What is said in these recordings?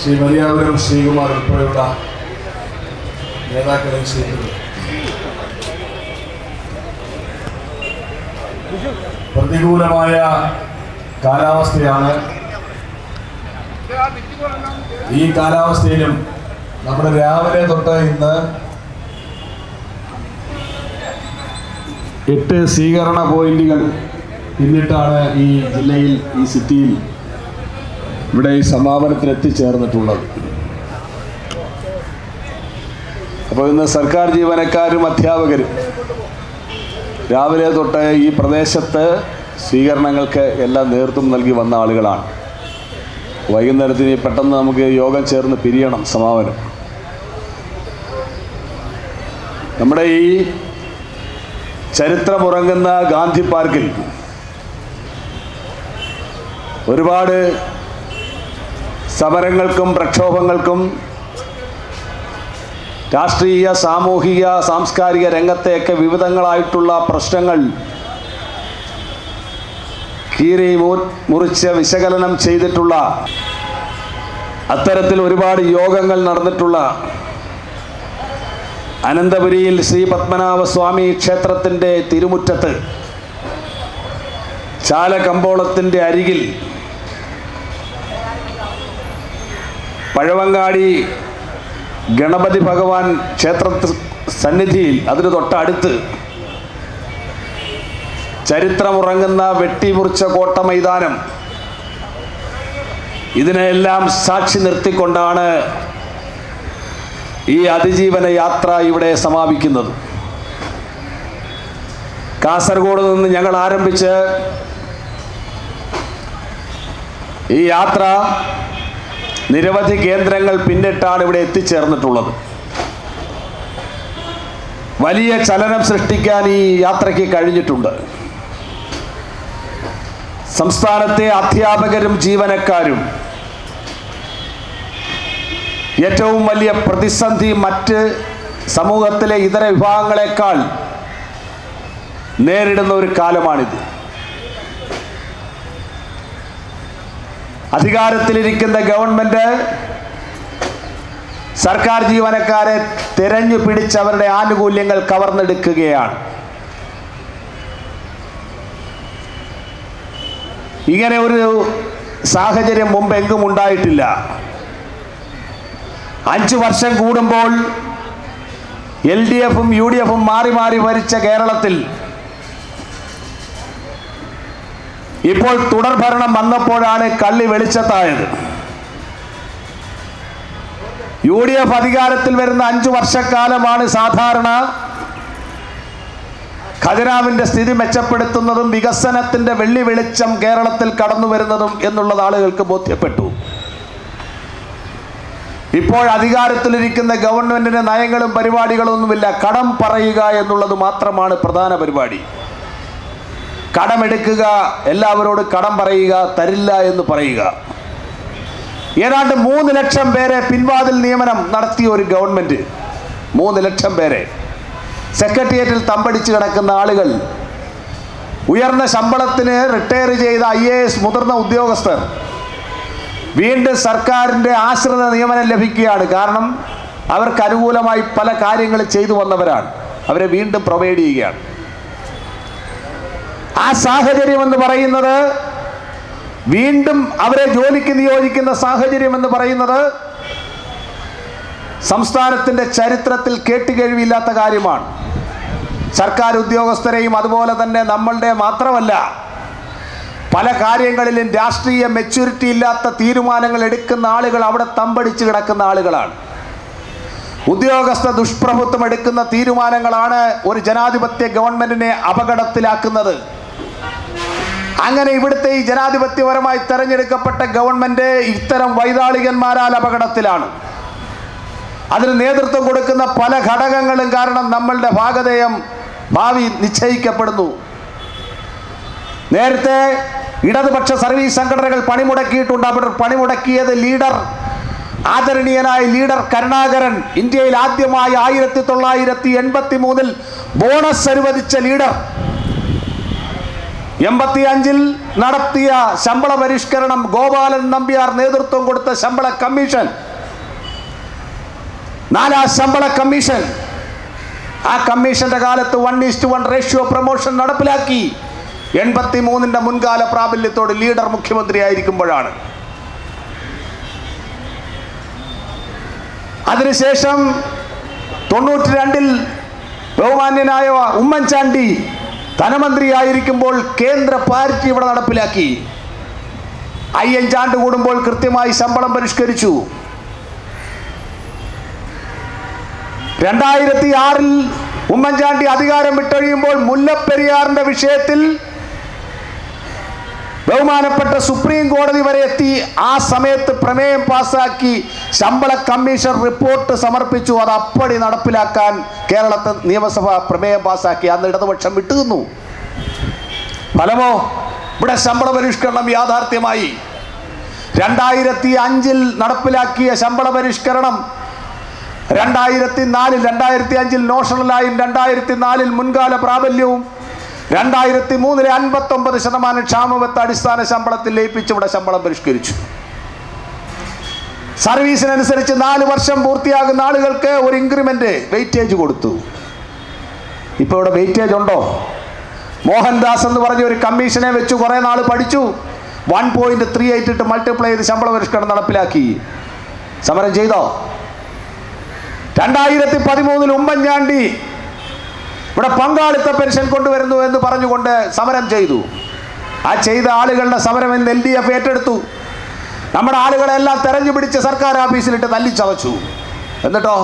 ശ്രീ മരിയാവരും ശ്രീകുമാർ ഉൾപ്പെടെയുള്ള നേതാക്കളെയും ചെയ്തത് പ്രതികൂലമായ കാലാവസ്ഥയാണ്. ഈ കാലാവസ്ഥയിലും നമ്മുടെ രാവിലെ തൊട്ട് ഇന്ന് 8 സ്വീകരണ പോയിന്റുകൾ പിന്നിട്ടാണ് ഈ ജില്ലയിൽ, ഈ സിറ്റിയിൽ ഇവിടെ ഈ സമാപനത്തിൽ എത്തിച്ചേർന്നിട്ടുള്ളത്. അപ്പോൾ ഇന്ന് സർക്കാർ ജീവനക്കാരും അധ്യാപകരും രാവിലെ തൊട്ട് ഈ പ്രദേശത്ത് സ്വീകരണങ്ങൾക്ക് എല്ലാം നേതൃത്വം നൽകി വന്ന ആളുകളാണ്. വൈകുന്നേരത്തിന് പെട്ടെന്ന് നമുക്ക് യോഗം ചേർന്ന് പിരിയണം സമാപനം. നമ്മുടെ ഈ ചരിത്രമുറങ്ങുന്ന ഗാന്ധി പാർക്കിൽ ഒരുപാട് സമരങ്ങൾക്കും പ്രക്ഷോഭങ്ങൾക്കും രാഷ്ട്രീയ, സാമൂഹിക, സാംസ്കാരിക രംഗത്തെയൊക്കെ വിവിധങ്ങളായിട്ടുള്ള പ്രശ്നങ്ങൾ കീറി മുറിച്ച് വിശകലനം ചെയ്തിട്ടുള്ള, അത്തരത്തിൽ ഒരുപാട് യോഗങ്ങൾ നടന്നിട്ടുള്ള അനന്തപുരിയിൽ ശ്രീ പത്മനാഭസ്വാമി ക്ഷേത്രത്തിൻ്റെ തിരുമുറ്റത്ത് ചാലക്കമ്പോളത്തിൻ്റെ അരികിൽ പഴവങ്ങാടി ഗണപതി ഭഗവാൻ ക്ഷേത്ര സന്നിധിയിൽ, അതിന് തൊട്ടടുത്ത് ചരിത്രമുറങ്ങുന്ന വെട്ടിമുറിച്ച കോട്ട മൈതാനം, ഇതിനെല്ലാം സാക്ഷി നിർത്തിക്കൊണ്ടാണ് ഈ അതിജീവന യാത്ര ഇവിടെ സമാപിക്കുന്നത്. കാസർഗോഡ് നിന്ന് ഞങ്ങൾ ആരംഭിച്ച് ഈ യാത്ര നിരവധി കേന്ദ്രങ്ങൾ പിന്നിട്ടാണ് ഇവിടെ എത്തിച്ചേർന്നിട്ടുള്ളത്. വലിയ ചലനം സൃഷ്ടിക്കാൻ ഈ യാത്രയ്ക്ക് കഴിഞ്ഞിട്ടുണ്ട്. സംസ്ഥാനത്തെ അധ്യാപകരും ജീവനക്കാരും ഏറ്റവും വലിയ പ്രതിസന്ധി മറ്റ് സമൂഹത്തിലെ ഇതര വിഭാഗങ്ങളെക്കാൾ നേരിടുന്ന ഒരു കാലമാണിത്. അധികാരത്തിലിരിക്കുന്ന ഗവൺമെന്റ് സർക്കാർ ജീവനക്കാരെ തെരഞ്ഞു പിടിച്ച് അവരുടെ ആനുകൂല്യങ്ങൾ കവർന്നെടുക്കുകയാണ്. ഇങ്ങനെ ഒരു സാഹചര്യം മുമ്പെങ്കും ഉണ്ടായിട്ടില്ല. 5 വർഷം കൂടുമ്പോൾ LDFും UDFും മാറി മാറി ഭരിച്ച കേരളത്തിൽ ഇപ്പോൾ തുടർഭരണം വന്നപ്പോഴാണ് കള്ളി വെളിച്ചത്തായത്. UDF അധികാരത്തിൽ വരുന്ന 5 വർഷക്കാലമാണ് സാധാരണ ഖജനാവിൻ്റെ സ്ഥിതി മെച്ചപ്പെടുത്തുന്നതും വികസനത്തിൻ്റെ വെള്ളി വെളിച്ചം കേരളത്തിൽ കടന്നു വരുന്നതും എന്നുള്ളത് ആളുകൾക്ക് ബോധ്യപ്പെട്ടു. ഇപ്പോൾ അധികാരത്തിലിരിക്കുന്ന ഗവൺമെന്റിന് നയങ്ങളും പരിപാടികളൊന്നുമില്ല. കടം പറയുക എന്നുള്ളത് മാത്രമാണ് പ്രധാന പരിപാടി. കടമെടുക്കുക, എല്ലാവരോടും കടം പറയുക, തരില്ല എന്ന് പറയുക. ഏതാണ്ട് 3 ലക്ഷം പേരെ പിൻവാതിൽ നിയമനം നടത്തിയ ഒരു ഗവൺമെന്റ്, 3 ലക്ഷം പേരെ. സെക്രട്ടേറിയറ്റിൽ തമ്പടിച്ച് കിടക്കുന്ന ആളുകൾ, ഉയർന്ന ശമ്പളത്തിന് റിട്ടയർ ചെയ്ത IAS മുതിർന്ന ഉദ്യോഗസ്ഥർ വീണ്ടും സർക്കാരിൻ്റെ ആശ്രിത നിയമനം ലഭിക്കുകയാണ്. കാരണം അവർക്ക് അനുകൂലമായി പല കാര്യങ്ങൾ ചെയ്തു വന്നവരാണ്. അവരെ വീണ്ടും പ്രൊവൈഡ് ചെയ്യുകയാണ്. ആ സാഹചര്യം എന്ന് പറയുന്നത്, വീണ്ടും അവരെ ജോലിക്ക് നിയോഗിക്കുന്ന സാഹചര്യം എന്ന് പറയുന്നത് സംസ്ഥാനത്തിൻ്റെ ചരിത്രത്തിൽ കേട്ടുകേഴ്വിയില്ലാത്ത കാര്യമാണ്. സർക്കാർ ഉദ്യോഗസ്ഥരെയും അതുപോലെ തന്നെ നമ്മളുടെ മാത്രമല്ല, പല കാര്യങ്ങളിലും രാഷ്ട്രീയ മെച്യൂരിറ്റി ഇല്ലാത്ത തീരുമാനങ്ങൾ എടുക്കുന്ന ആളുകൾ അവിടെ തമ്പടിച്ച് കിടക്കുന്ന ആളുകളാണ്. ഉദ്യോഗസ്ഥ ദുഷ്പ്രഭുത്വം എടുക്കുന്ന തീരുമാനങ്ങളാണ് ഒരു ജനാധിപത്യ ഗവൺമെന്റിനെ അപകടത്തിലാക്കുന്നത്. അങ്ങനെ ഇവിടുത്തെ ഈ ജനാധിപത്യപരമായി തെരഞ്ഞെടുക്കപ്പെട്ട ഗവൺമെന്റ് ഇത്തരം വൈതാളികന്മാരാൽ അപകടത്തിലാണ്. അതിന് നേതൃത്വം കൊടുക്കുന്ന പല ഘടകങ്ങളും കാരണം നമ്മളുടെ ഭാവി നിശ്ചയിക്കപ്പെടുന്നു. നേരത്തെ ഇടതുപക്ഷ സർവീസ് സംഘടനകൾ പണിമുടക്കിയിട്ടുണ്ട്. അവർ പണിമുടക്കിയത് ആദരണീയനായ ലീഡർ കരുണാകരൻ, ഇന്ത്യയിൽ ആദ്യമായി 1983 ബോണസ് അനുവദിച്ച ലീഡർ, 85 നടത്തിയ ശമ്പള പരിഷ്കരണം, ഗോപാലൻ നമ്പ്യാർ നേതൃത്വം കൊടുത്ത ശമ്പള കമ്മീഷൻ, 4ാം ശമ്പള കമ്മീഷൻ. ആ കമ്മീഷന്റെ കാലത്ത് 1:1 റേഷ്യോ പ്രൊമോഷൻ നടപ്പിലാക്കി. 83 മുൻകാല പ്രാബല്യത്തോട് ലീഡർ മുഖ്യമന്ത്രിയായിരിക്കുമ്പോഴാണ്. അതിനുശേഷം 92 ബഹുമാന്യനായ ഉമ്മൻചാണ്ടി ധനമന്ത്രിയായിരിക്കുമ്പോൾ കേന്ദ്ര പാരിറ്റി ഇവിടെ നടപ്പിലാക്കി. 5 ആണ്ട് കൂടുമ്പോൾ കൃത്യമായി ശമ്പളം പരിഷ്കരിച്ചു. 2006 ഉമ്മൻചാണ്ടി അധികാരം വിട്ടൊഴിയുമ്പോൾ മുല്ലപ്പെരിയാറിന്റെ വിഷയത്തിൽ ബഹുമാനപ്പെട്ട സുപ്രീം കോടതി വരെ എത്തി. ആ സമയത്ത് പ്രമേയം പാസാക്കി, ശമ്പള കമ്മീഷൻ റിപ്പോർട്ട് സമർപ്പിച്ചു. അത് അപ്പടി നടപ്പിലാക്കാൻ കേരളത്തിൽ നിയമസഭ പ്രമേയം പാസാക്കി. അന്ന് ഇടതുപക്ഷം വിട്ടുനിന്നു. ഫലമോ, ഇവിടെ ശമ്പള പരിഷ്കരണം യാഥാർത്ഥ്യമായി. 2005 നടപ്പിലാക്കിയ ശമ്പള പരിഷ്കരണം 2005 നോഷണലായും 2004 മുൻകാല പ്രാബല്യവും 2003 59% ക്ഷാമബത്ത അടിസ്ഥാന ശമ്പളത്തിൽ ലയിപ്പിച്ച് ഇവിടെ ശമ്പളം പരിഷ്കരിച്ചു. സർവീസിനനുസരിച്ച് 4 വർഷം പൂർത്തിയാകുന്ന ആളുകൾക്ക് ഒരു ഇൻക്രിമെന്റ് വെയിറ്റേജ് കൊടുത്തു. ഇപ്പോൾ ഇവിടെ വെയിറ്റേജ് ഉണ്ടോ? മോഹൻദാസ് എന്ന് പറഞ്ഞ ഒരു കമ്മീഷനെ വെച്ച് കുറേ നാൾ പഠിച്ചു. 1.38 ഇട്ട് മൾട്ടിപ്ലൈ ചെയ്ത് ശമ്പള പരിഷ്കരണം നടപ്പിലാക്കി. സമരം ചെയ്തോ? 2013 ഉമ്മൻചാണ്ടി ഇവിടെ പങ്കാളിത്ത പെൻഷൻ കൊണ്ടുവരുന്നു എന്ന് പറഞ്ഞുകൊണ്ട് സമരം ചെയ്തു. ആ ചെയ്ത ആളുകളുടെ സമരം എന്ന് LDF ഏറ്റെടുത്തു. നമ്മുടെ ആളുകളെല്ലാം തെരഞ്ഞു പിടിച്ച് സർക്കാർ ഓഫീസിലിട്ട് തല്ലിച്ചതച്ചു. എന്നിട്ടോ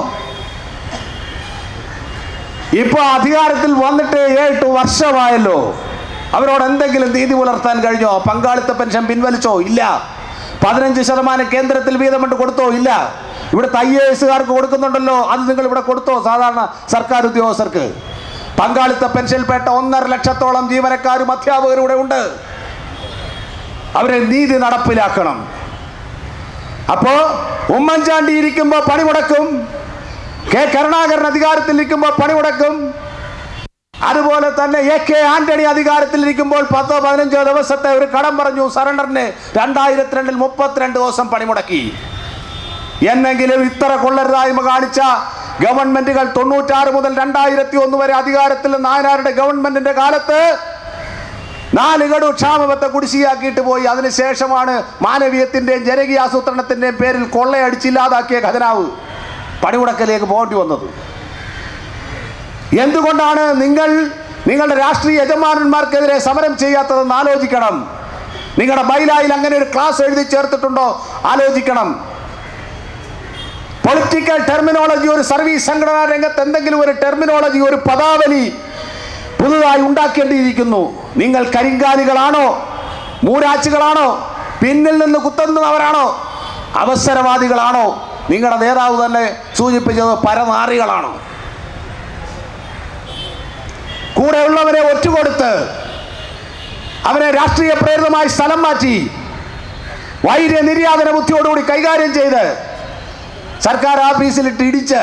ഇപ്പോൾ അധികാരത്തിൽ വന്നിട്ട് 7 വർഷമായല്ലോ. അവരോട് എന്തെങ്കിലും നീതി പുലർത്താൻ കഴിഞ്ഞോ? പങ്കാളിത്ത പെൻഷൻ പിൻവലിച്ചോ? ഇല്ല. 15% കേന്ദ്രത്തിൽ വീതമുണ്ട് കൊടുത്തോ? ഇല്ല. ഇവിടുത്തെ IAS-കാർക്ക് കൊടുക്കുന്നുണ്ടല്ലോ, അത് നിങ്ങൾ ഇവിടെ കൊടുത്തോ? സാധാരണ സർക്കാർ ഉദ്യോഗസ്ഥർക്ക് പങ്കാളിത്ത പെൻഷൻപേട്ട 1.5 ലക്ഷത്തോളം ജീവനക്കാരും അധ്യാപകരും ഇവിടെ ഉണ്ട്. അവരെ നീതി നടപ്പിലാക്കണം. അപ്പോ ഉമ്മൻചാണ്ടി ഇരിക്കുമ്പോൾ പണിമുടക്കും, കെ കരുണാകരൻ അധികാരത്തിലിരിക്കുമ്പോൾ പണിമുടക്കും, അതുപോലെ തന്നെ AK ആന്റണി അധികാരത്തിലിരിക്കുമ്പോൾ 10-15 ദിവസത്തെ ഒരു കടം പറഞ്ഞു സറണ്ടറിന് 2002 32 ദിവസം പണിമുടക്കി. എന്നെങ്കിലും ഇത്ര കൊള്ളരുതായ്മ കാണിച്ച ഗവൺമെന്റുകൾ 96 മുതൽ 2001 വരെ അധികാരത്തിൽ നായനാരുടെ ഗവൺമെന്റിന്റെ കാലത്ത് 4 ഗഡു ക്ഷാമബത്ത കുടിശ്ശികയാക്കിയിട്ട് പോയി. അതിനുശേഷമാണ് മാനവീയത്തിന്റെയും ജനകീയ ആസൂത്രണത്തിന്റെയും പേരിൽ കൊള്ളയടിച്ചില്ലാതാക്കിയ ഖജനാവ് പണിമുടക്കലേക്ക് പോകേണ്ടി വന്നത്. എന്തുകൊണ്ടാണ് നിങ്ങളുടെ രാഷ്ട്രീയ യജമാനന്മാർക്കെതിരെ സമരം ചെയ്യാത്തതെന്ന് ആലോചിക്കണം. നിങ്ങളുടെ ബൈലായിൽ അങ്ങനെ ഒരു ക്ലാസ് എഴുതി ചേർത്തിട്ടുണ്ടോ? ആലോചിക്കണം. പൊളിറ്റിക്കൽ ടെർമിനോളജി, ഒരു സർവീസ് സംഘടനാ രംഗത്ത് എന്തെങ്കിലും ഒരു ടെർമിനോളജി, ഒരു പദാവലി പുതുതായി ഉണ്ടാക്കേണ്ടിയിരിക്കുന്നു. നിങ്ങൾ കരിങ്കാലികളാണോ, മൂരാച്ചുകളാണോ, പിന്നിൽ നിന്ന് കുത്തുന്നവരാണോ, അവസരവാദികളാണോ? നിങ്ങളുടെ നേതാവ് തന്നെ സൂചിപ്പിച്ചത് പരനാറികളാണോ? കൂടെയുള്ളവരെ ഒറ്റുകൊടുത്ത് അവരെ രാഷ്ട്രീയ പ്രേരിതമായി സ്ഥലം മാറ്റി വൈര്യ നിര്യാതന ബുദ്ധിയോടുകൂടി കൈകാര്യം ചെയ്ത് സർക്കാർ ഓഫീസിലിട്ട് ഇടിച്ച്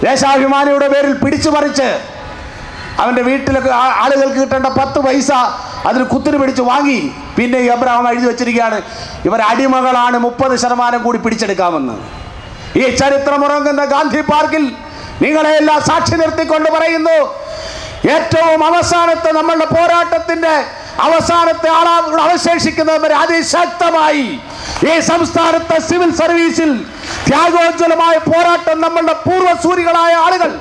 ദേശാഭിമാനിയുടെ പേരിൽ പിടിച്ചു പറിച്ച് അവൻ്റെ വീട്ടിലൊക്കെ ആളുകൾക്ക് കിട്ടേണ്ട 10 പൈസ അതിന് കുത്തിരി പിടിച്ച് വാങ്ങി. പിന്നെ എബ്രഹാം എഴുതി വെച്ചിരിക്കുകയാണ് ഇവർ അടിമകളാണ്, 30% കൂടി പിടിച്ചെടുക്കാമെന്ന്. ഈ ചരിത്രമുറങ്ങുന്ന ഗാന്ധി പാർക്കിൽ നിങ്ങളെയെല്ലാം സാക്ഷി നിർത്തിക്കൊണ്ട് പറയുന്നു, ഏറ്റവും അവസാനത്തെ നമ്മളുടെ പോരാട്ടത്തിന്റെ അവസാനത്തെ അവശേഷിക്കുന്നവരെ അതിശക്തമായി ഈ സംസ്ഥാനത്തെ സിവിൽ സർവീസിൽ ത്യാഗോജ്വലമായ പോരാട്ടം നമ്മളുടെ പൂർവ്വസൂരികളായ ആളുകൾ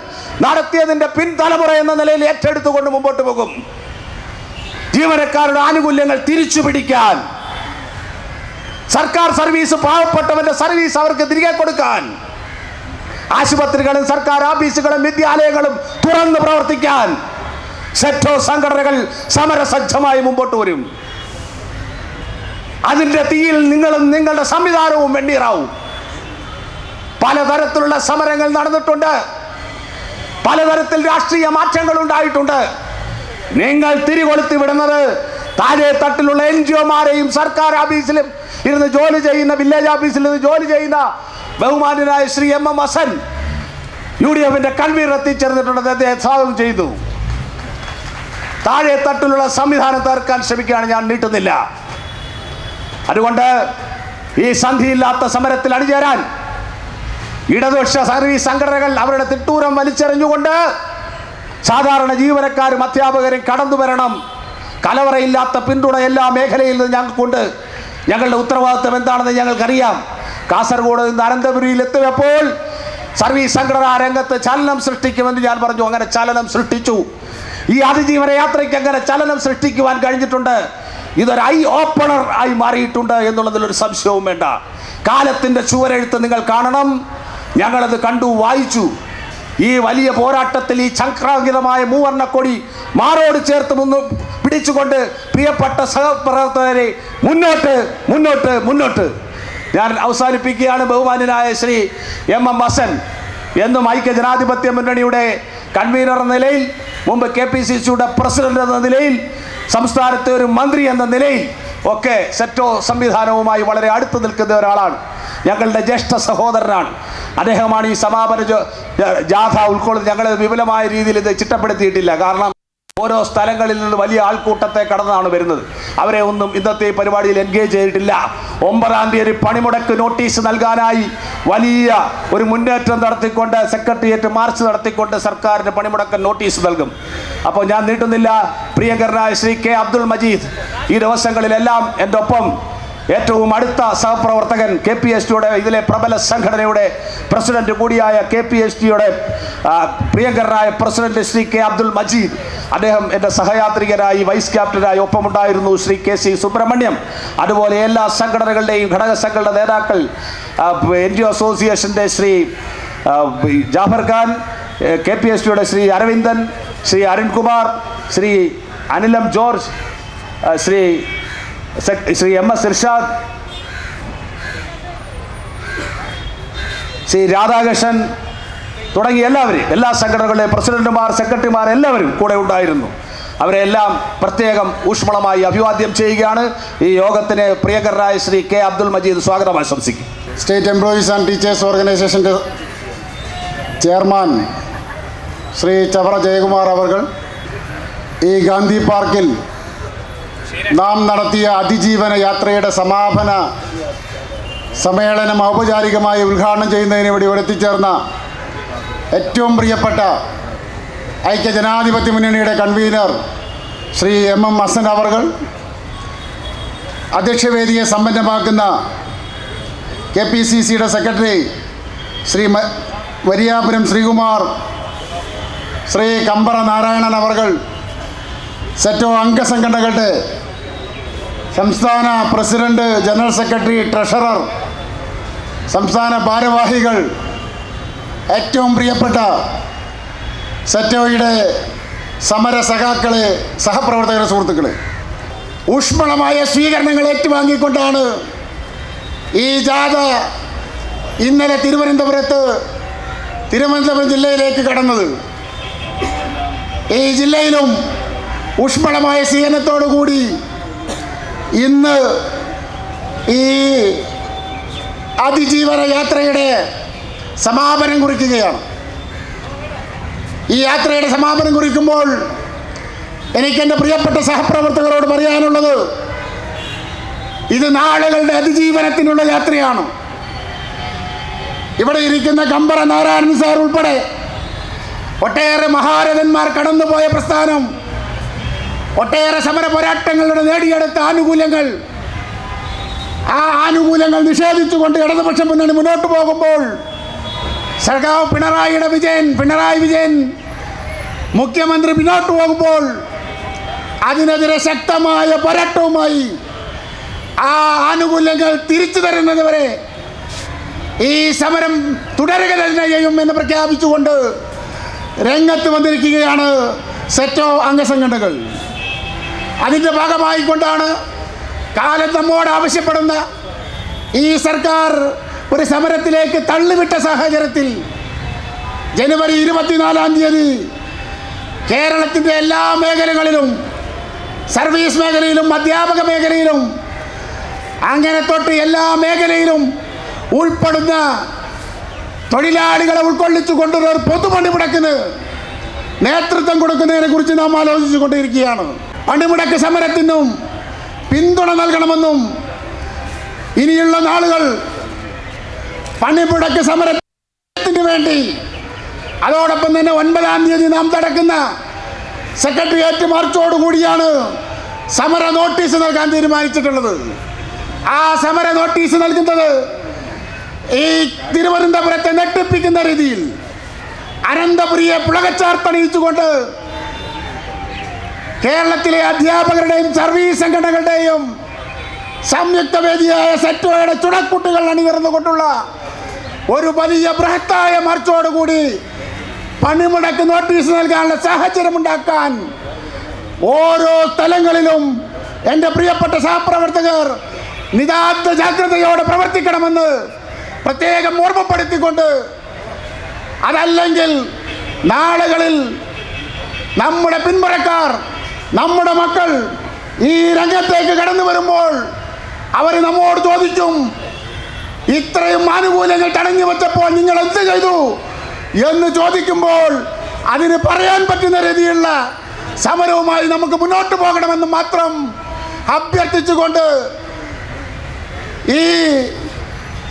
നടത്തിയതിന്റെ പിൻതലമുറ എന്ന നിലയിൽ ഏറ്റെടുത്തുകൊണ്ട് മുമ്പോട്ട് പോകും. ജീവനക്കാരുടെ ആനുകൂല്യങ്ങൾ തിരിച്ചു പിടിക്കാൻ, സർക്കാർ സർവീസ്, പാവപ്പെട്ടവന്റെ സർവീസ് അവർക്ക് തിരികെ കൊടുക്കാൻ, ആശുപത്രികളും സർക്കാർ ഓഫീസുകളും വിദ്യാലയങ്ങളും തുറന്ന് പ്രവർത്തിക്കാൻ സെറ്റോ സംഘടനകൾ സമരസജ്ജമായി മുമ്പോട്ട് വരും. അതിന്റെ തീയിൽ നിങ്ങളും നിങ്ങളുടെ സംവിധാനവും വെണ്ണീറാവും. പലതരത്തിലുള്ള സമരങ്ങൾ നടന്നിട്ടുണ്ട്, പലതരത്തിൽ രാഷ്ട്രീയ മാറ്റങ്ങൾ ഉണ്ടായിട്ടുണ്ട്. നിങ്ങൾ തിരികൊളുത്തി വിടുന്നത് താഴെ തട്ടിലുള്ള NGO-മാരെയും സർക്കാർ ഓഫീസിലും ഇരുന്ന് ജോലി ചെയ്യുന്ന, വില്ലേജ് ഓഫീസിൽ നിന്ന് ജോലി ചെയ്യുന്ന ബഹുമാന്യനായ ശ്രീ MM ഹസൻ UDF-ന്റെ കൺവീനർ എത്തിച്ചേർന്നിട്ടുണ്ട്. അദ്ദേഹം സ്വാഗതം ചെയ്തു. താഴെ തട്ടിലുള്ള സംവിധാനം തീർക്കാൻ ശ്രമിക്കുകയാണ്, ഞാൻ നീട്ടുന്നില്ല. അതുകൊണ്ട് ഈ സന്ധിയില്ലാത്ത സമരത്തിൽ അണിചേരാൻ ഇടതുപക്ഷ സർവീസ് സംഘടനകൾ അവരുടെ തിട്ടൂരം വലിച്ചെറിഞ്ഞുകൊണ്ട് സാധാരണ ജീവനക്കാരും അധ്യാപകരും കടന്നു വരണം. കലവറയില്ലാത്ത പിന്തുണ എല്ലാ മേഖലയിൽ നിന്ന് ഞങ്ങൾക്കുണ്ട്. ഞങ്ങളുടെ ഉത്തരവാദിത്വം എന്താണെന്ന് ഞങ്ങൾക്കറിയാം. കാസർഗോഡ് നിന്ന് അനന്തപുരിയിൽ എത്തിയപ്പോൾ സർവീസ് സംഘടനാ രംഗത്ത് ചലനം സൃഷ്ടിക്കുമെന്ന് ഞാൻ പറഞ്ഞു. അങ്ങനെ ചലനം സൃഷ്ടിച്ചു. ഈ അതിജീവന യാത്രയ്ക്ക് അങ്ങനെ ചലനം സൃഷ്ടിക്കുവാൻ കഴിഞ്ഞിട്ടുണ്ട്. ഇതൊരു ഐ ഓപ്പണർ ആയി മാറിയിട്ടുണ്ട് എന്നുള്ളതിലൊരു സംശയവും വേണ്ട. കാലത്തിൻ്റെ ചുവരെഴുത്ത് നിങ്ങൾ കാണണം. ഞങ്ങളത് കണ്ടു, വായിച്ചു. ഈ വലിയ പോരാട്ടത്തിൽ ഈ ചക്രാങ്കിതമായ മൂവർണ്ണക്കൊടി മാറോട് ചേർത്ത് പിടിച്ചുകൊണ്ട് പ്രിയപ്പെട്ട സഹപ്രവർത്തകരെ മുന്നോട്ട് മുന്നോട്ട് മുന്നോട്ട്. ഞാൻ അവസാനിപ്പിക്കുകയാണ്. ബഹുമാന്യനായ ശ്രീ MM ഹസൻ എന്നും ഐക്യജനാധിപത്യ മുന്നണിയുടെ കൺവീനർ എന്ന നിലയിൽ, മുമ്പ് KPCC-യുടെ പ്രസിഡന്റ് എന്ന നിലയിൽ, സംസ്ഥാനത്തെ ഒരു മന്ത്രി എന്ന നിലയിൽ ഒക്കെ സെറ്റോ സംവിധാനവുമായി വളരെ അടുത്ത് നിൽക്കുന്ന ഒരാളാണ്. ഞങ്ങളുടെ ജ്യേഷ്ഠ സഹോദരനാണ്. അദ്ദേഹമാണ് ഈ സമാപന ജാഥ ഉൾക്കൊള്ളുന്നത്. ഞങ്ങൾ വിപുലമായ രീതിയിൽ ഇത് ചിട്ടപ്പെടുത്തിയിട്ടില്ല. കാരണം ഓരോ സ്ഥലങ്ങളിൽ നിന്ന് വലിയ ആൾക്കൂട്ടത്തെ കടന്നാണ് വരുന്നത്. അവരെ ഒന്നും ഇന്നത്തെ പരിപാടിയിൽ എൻഗേജ് ചെയ്തിട്ടില്ല. 9-ാം തീയതി പണിമുടക്ക് നോട്ടീസ് നൽകാനായി വലിയ ഒരു മുന്നേറ്റം നടത്തിക്കൊണ്ട് സെക്രട്ടേറിയറ്റ് മാർച്ച് നടത്തിക്കൊണ്ട് സർക്കാരിന് പണിമുടക്ക് നോട്ടീസ് നൽകും. അപ്പോൾ ഞാൻ നീട്ടുന്നില്ല. പ്രിയങ്കരനായ ശ്രീ K അബ്ദുൾ മജീദ് ഈ ദിവസങ്ങളിലെല്ലാം എൻ്റെ ഒപ്പം ഏറ്റവും അടുത്ത സഹപ്രവർത്തകൻ, KPST-യുടെ ഇതിലെ പ്രബല സംഘടനയുടെ പ്രസിഡന്റ് കൂടിയായ KPST-യുടെ പ്രിയങ്കരനായ പ്രസിഡന്റ് ശ്രീ K അബ്ദുൾ മജീദ്, അദ്ദേഹം എൻ്റെ സഹയാത്രികരായി വൈസ് ക്യാപ്റ്റനായി ഒപ്പമുണ്ടായിരുന്നു. ശ്രീ KC സുബ്രഹ്മണ്യം, അതുപോലെ എല്ലാ സംഘടനകളുടെയും ഘടക സംഘടന നേതാക്കൾ, NGO അസോസിയേഷൻ്റെ ശ്രീ ജാഫർ ഖാൻ, KPST-യുടെ ശ്രീ അരവിന്ദൻ, ശ്രീ അരുൺകുമാർ, ശ്രീ അനിലം ജോർജ്, ശ്രീ MS ഇർഷാദ്, ശ്രീ രാധാകൃഷ്ണൻ തുടങ്ങിയ എല്ലാവരെയും, എല്ലാ സംഘടനകളുടെ പ്രസിഡന്റുമാർ, സെക്രട്ടറിമാർ എല്ലാവരും കൂടെ ഉണ്ടായിരുന്നു. അവരെല്ലാം പ്രത്യേകം ഊഷ്മളമായി അഭിവാദ്യം ചെയ്യുകയാണ്. ഈ യോഗത്തിന് പ്രിയങ്കരനായ ശ്രീ കെ അബ്ദുൽ മജീദ് സ്വാഗതം ആശംസിക്കും. സ്റ്റേറ്റ് എംപ്ലോയീസ് ആൻഡ് ടീച്ചേഴ്സ് ഓർഗനൈസേഷൻ്റെ ചെയർമാൻ ശ്രീ ചവറ ജയകുമാർ അവർ ഈ ഗാന്ധി പാർക്കിൽ നാം നടത്തിയ അതിജീവന യാത്രയുടെ സമാപന സമ്മേളനം ഔപചാരികമായി ഉദ്ഘാടനം ചെയ്യുന്നതിന് വേണ്ടി ഇവിടെ എത്തിച്ചേർന്ന ഏറ്റവും പ്രിയപ്പെട്ട ഐക്യജനാധിപത്യ മുന്നണിയുടെ കൺവീനർ ശ്രീ MM ഹസൻ അവർ, അധ്യക്ഷവേദിയെ സമ്പന്നമാക്കുന്ന KPCCയുടെ സെക്രട്ടറി ശ്രീ വരിയാപുരം ശ്രീകുമാർ, ശ്രീ കമ്പറ നാരായണൻ അവർ, സെറ്റോ അംഗസംഘടനകളുടെ സംസ്ഥാന പ്രസിഡന്റ്, ജനറൽ സെക്രട്ടറി, ട്രഷറർ, സംസ്ഥാന ഭാരവാഹികൾ, ഏറ്റവും പ്രിയപ്പെട്ട സെറ്റോയുടെ സമര സഖാക്കളെ, സഹപ്രവർത്തകരെ, സുഹൃത്തുക്കളെ, ഊഷ്മളമായ സ്വീകരണങ്ങൾ ഏറ്റുവാങ്ങിക്കൊണ്ടാണ് ഈ ജാഥ ഇന്നലെ തിരുവനന്തപുരം ജില്ലയിലേക്ക് കടന്നത്. ഈ ജില്ലയിലും ഊഷ്മളമായ സ്വീകരണത്തോടു കൂടി ഇന്ന് ഈ അതിജീവന യാത്രയുടെ സമാപനം കുറിക്കുകയാണ്. ഈ യാത്രയുടെ സമാപനം കുറിക്കുമ്പോൾ എനിക്കെൻ്റെ പ്രിയപ്പെട്ട സഹപ്രവർത്തകരോട് പറയാനുള്ളത്, ഇത് നാളുകളുടെ അതിജീവനത്തിനുള്ള യാത്രയാണ്. ഇവിടെ ഇരിക്കുന്ന കമ്പറ നാരായണൻ സാർ ഉൾപ്പെടെ ഒട്ടേറെ മഹാരഥന്മാർ കടന്നുപോയ പ്രസ്ഥാനം, ഒട്ടേറെ സമര പോരാട്ടങ്ങളുടെ നേടിയെടുത്ത ആനുകൂല്യങ്ങൾ, ആ ആനുകൂല്യങ്ങൾ നിഷേധിച്ചുകൊണ്ട് ഇടതുപക്ഷ മുന്നണി മുന്നോട്ട് പോകുമ്പോൾ സഖാവ് പിണറായി വിജയൻ മുഖ്യമന്ത്രി മുന്നോട്ട് പോകുമ്പോൾ അതിനെതിരെ ശക്തമായ പോരാട്ടവുമായി ആ ആനുകൂല്യങ്ങൾ തിരിച്ചു തരുന്നത് വരെ ഈ സമരം തുടരുക തന്നെ ചെയ്യും എന്ന് പ്രഖ്യാപിച്ചുകൊണ്ട് രംഗത്ത് വന്നിരിക്കുകയാണ് സെറ്റോ അംഗസംഘടനകൾ. അതിൻ്റെ ഭാഗമായിക്കൊണ്ടാണ് കാലം നമ്മോട് ആവശ്യപ്പെടുന്ന ഈ സർക്കാർ ഒരു സമരത്തിലേക്ക് തള്ളിവിട്ട സാഹചര്യത്തിൽ ജനുവരി 24-ാം തീയതി കേരളത്തിൻ്റെ എല്ലാ മേഖലകളിലും, സർവീസ് മേഖലയിലും, അധ്യാപക മേഖലയിലും, അങ്ങനെ തൊട്ട് എല്ലാ മേഖലയിലും ഉൾപ്പെടുന്ന തൊഴിലാളികളെ ഉൾക്കൊള്ളിച്ചുകൊണ്ടുള്ള ഒരു പൊതുപണിമുടക്കിന് നേതൃത്വം കൊടുക്കുന്നതിനെ കുറിച്ച് നാം ആലോചിച്ചു കൊണ്ടിരിക്കുകയാണ്. പണിമുടക്ക് സമരത്തിനും പിന്തുണ നൽകണമെന്നും ഇനിയുള്ള നാളുകൾ പണിമുടക്ക് സമരത്തിന് വേണ്ടി, അതോടൊപ്പം തന്നെ 9-ാം തീയതി നാം നടക്കുന്ന സെക്രട്ടേറിയറ്റ് മാർച്ചോടുകൂടിയാണ് സമര നോട്ടീസ് നൽകാൻ തീരുമാനിച്ചിട്ടുള്ളത്. ആ സമര നോട്ടീസ് നൽകുന്നത് ഈ തിരുവനന്തപുരത്തെ ഞെട്ടിപ്പിക്കുന്ന രീതിയിൽ അനന്തപുരിയെ പുളകച്ചാർത്തണിയിച്ചുകൊണ്ട് കേരളത്തിലെ അധ്യാപകരുടെയും സർവീസ് സംഘടനകളുടെയും സംയുക്ത വേദിയായ സെറ്റോയുടെ ചുണക്കുട്ടികൾ അണിനിരന്നുകൊണ്ടുള്ള ഒരു വലിയ ബൃഹത്തായ മാർച്ചോടുകൂടി പണിമുടക്ക് നോട്ടീസ് നൽകാനുള്ള സാഹചര്യമുണ്ടാക്കാൻ ഓരോ സ്ഥലങ്ങളിലും എൻ്റെ പ്രിയപ്പെട്ട സഹപ്രവർത്തകർ നിതാന്ത ജാഗ്രതയോടെ പ്രവർത്തിക്കണമെന്ന് പ്രത്യേകം ഓർമ്മപ്പെടുത്തിക്കൊണ്ട്, അതല്ലെങ്കിൽ നാളുകളിൽ നമ്മുടെ പിന്മുറക്കാർ, നമ്മുടെ മക്കൾ ഈ രംഗത്തേക്ക് കടന്നു വരുമ്പോൾ അവർ നമ്മോട് ചോദിക്കും, ഇത്രയും ആനുകൂല്യങ്ങൾ തടഞ്ഞു വെച്ചപ്പോൾ നിങ്ങൾ എന്ത് ചെയ്തു എന്ന് ചോദിക്കുമ്പോൾ അതിന് പറയാൻ പറ്റുന്ന രീതിയിലുള്ള സമരവുമായി നമുക്ക് മുന്നോട്ട് പോകണമെന്ന് മാത്രം അഭ്യർത്ഥിച്ചുകൊണ്ട് ഈ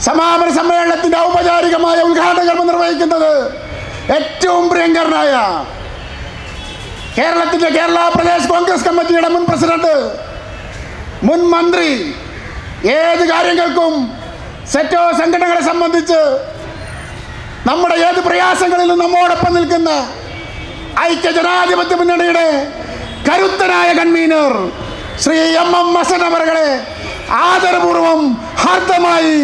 സമാപന സമ്മേളനത്തിൻ്റെ ഔപചാരികമായ ഉദ്ഘാടന കർമ്മം നിർവഹിക്കുന്നത് ഏറ്റവും പ്രിയങ്കരനായ കേരളത്തിൻ്റെ കേരള പ്രദേശ് കോൺഗ്രസ് കമ്മിറ്റിയുടെ മുൻ പ്രസിഡന്റ്, മുൻ മന്ത്രി, ഏത് കാര്യങ്ങൾക്കും സെറ്റോ സംഘടനകളെ സംബന്ധിച്ച് നമ്മുടെ ഏത് പ്രയാസങ്ങളിലും നമ്മോടൊപ്പം നിൽക്കുന്ന ഐക്യജനാധിപത്യ മുന്നണിയുടെ കരുത്തനായ കൺവീനർ ശ്രീ MM ഹസൻ അവരെ ആദരപൂർവം ഹാർദമായി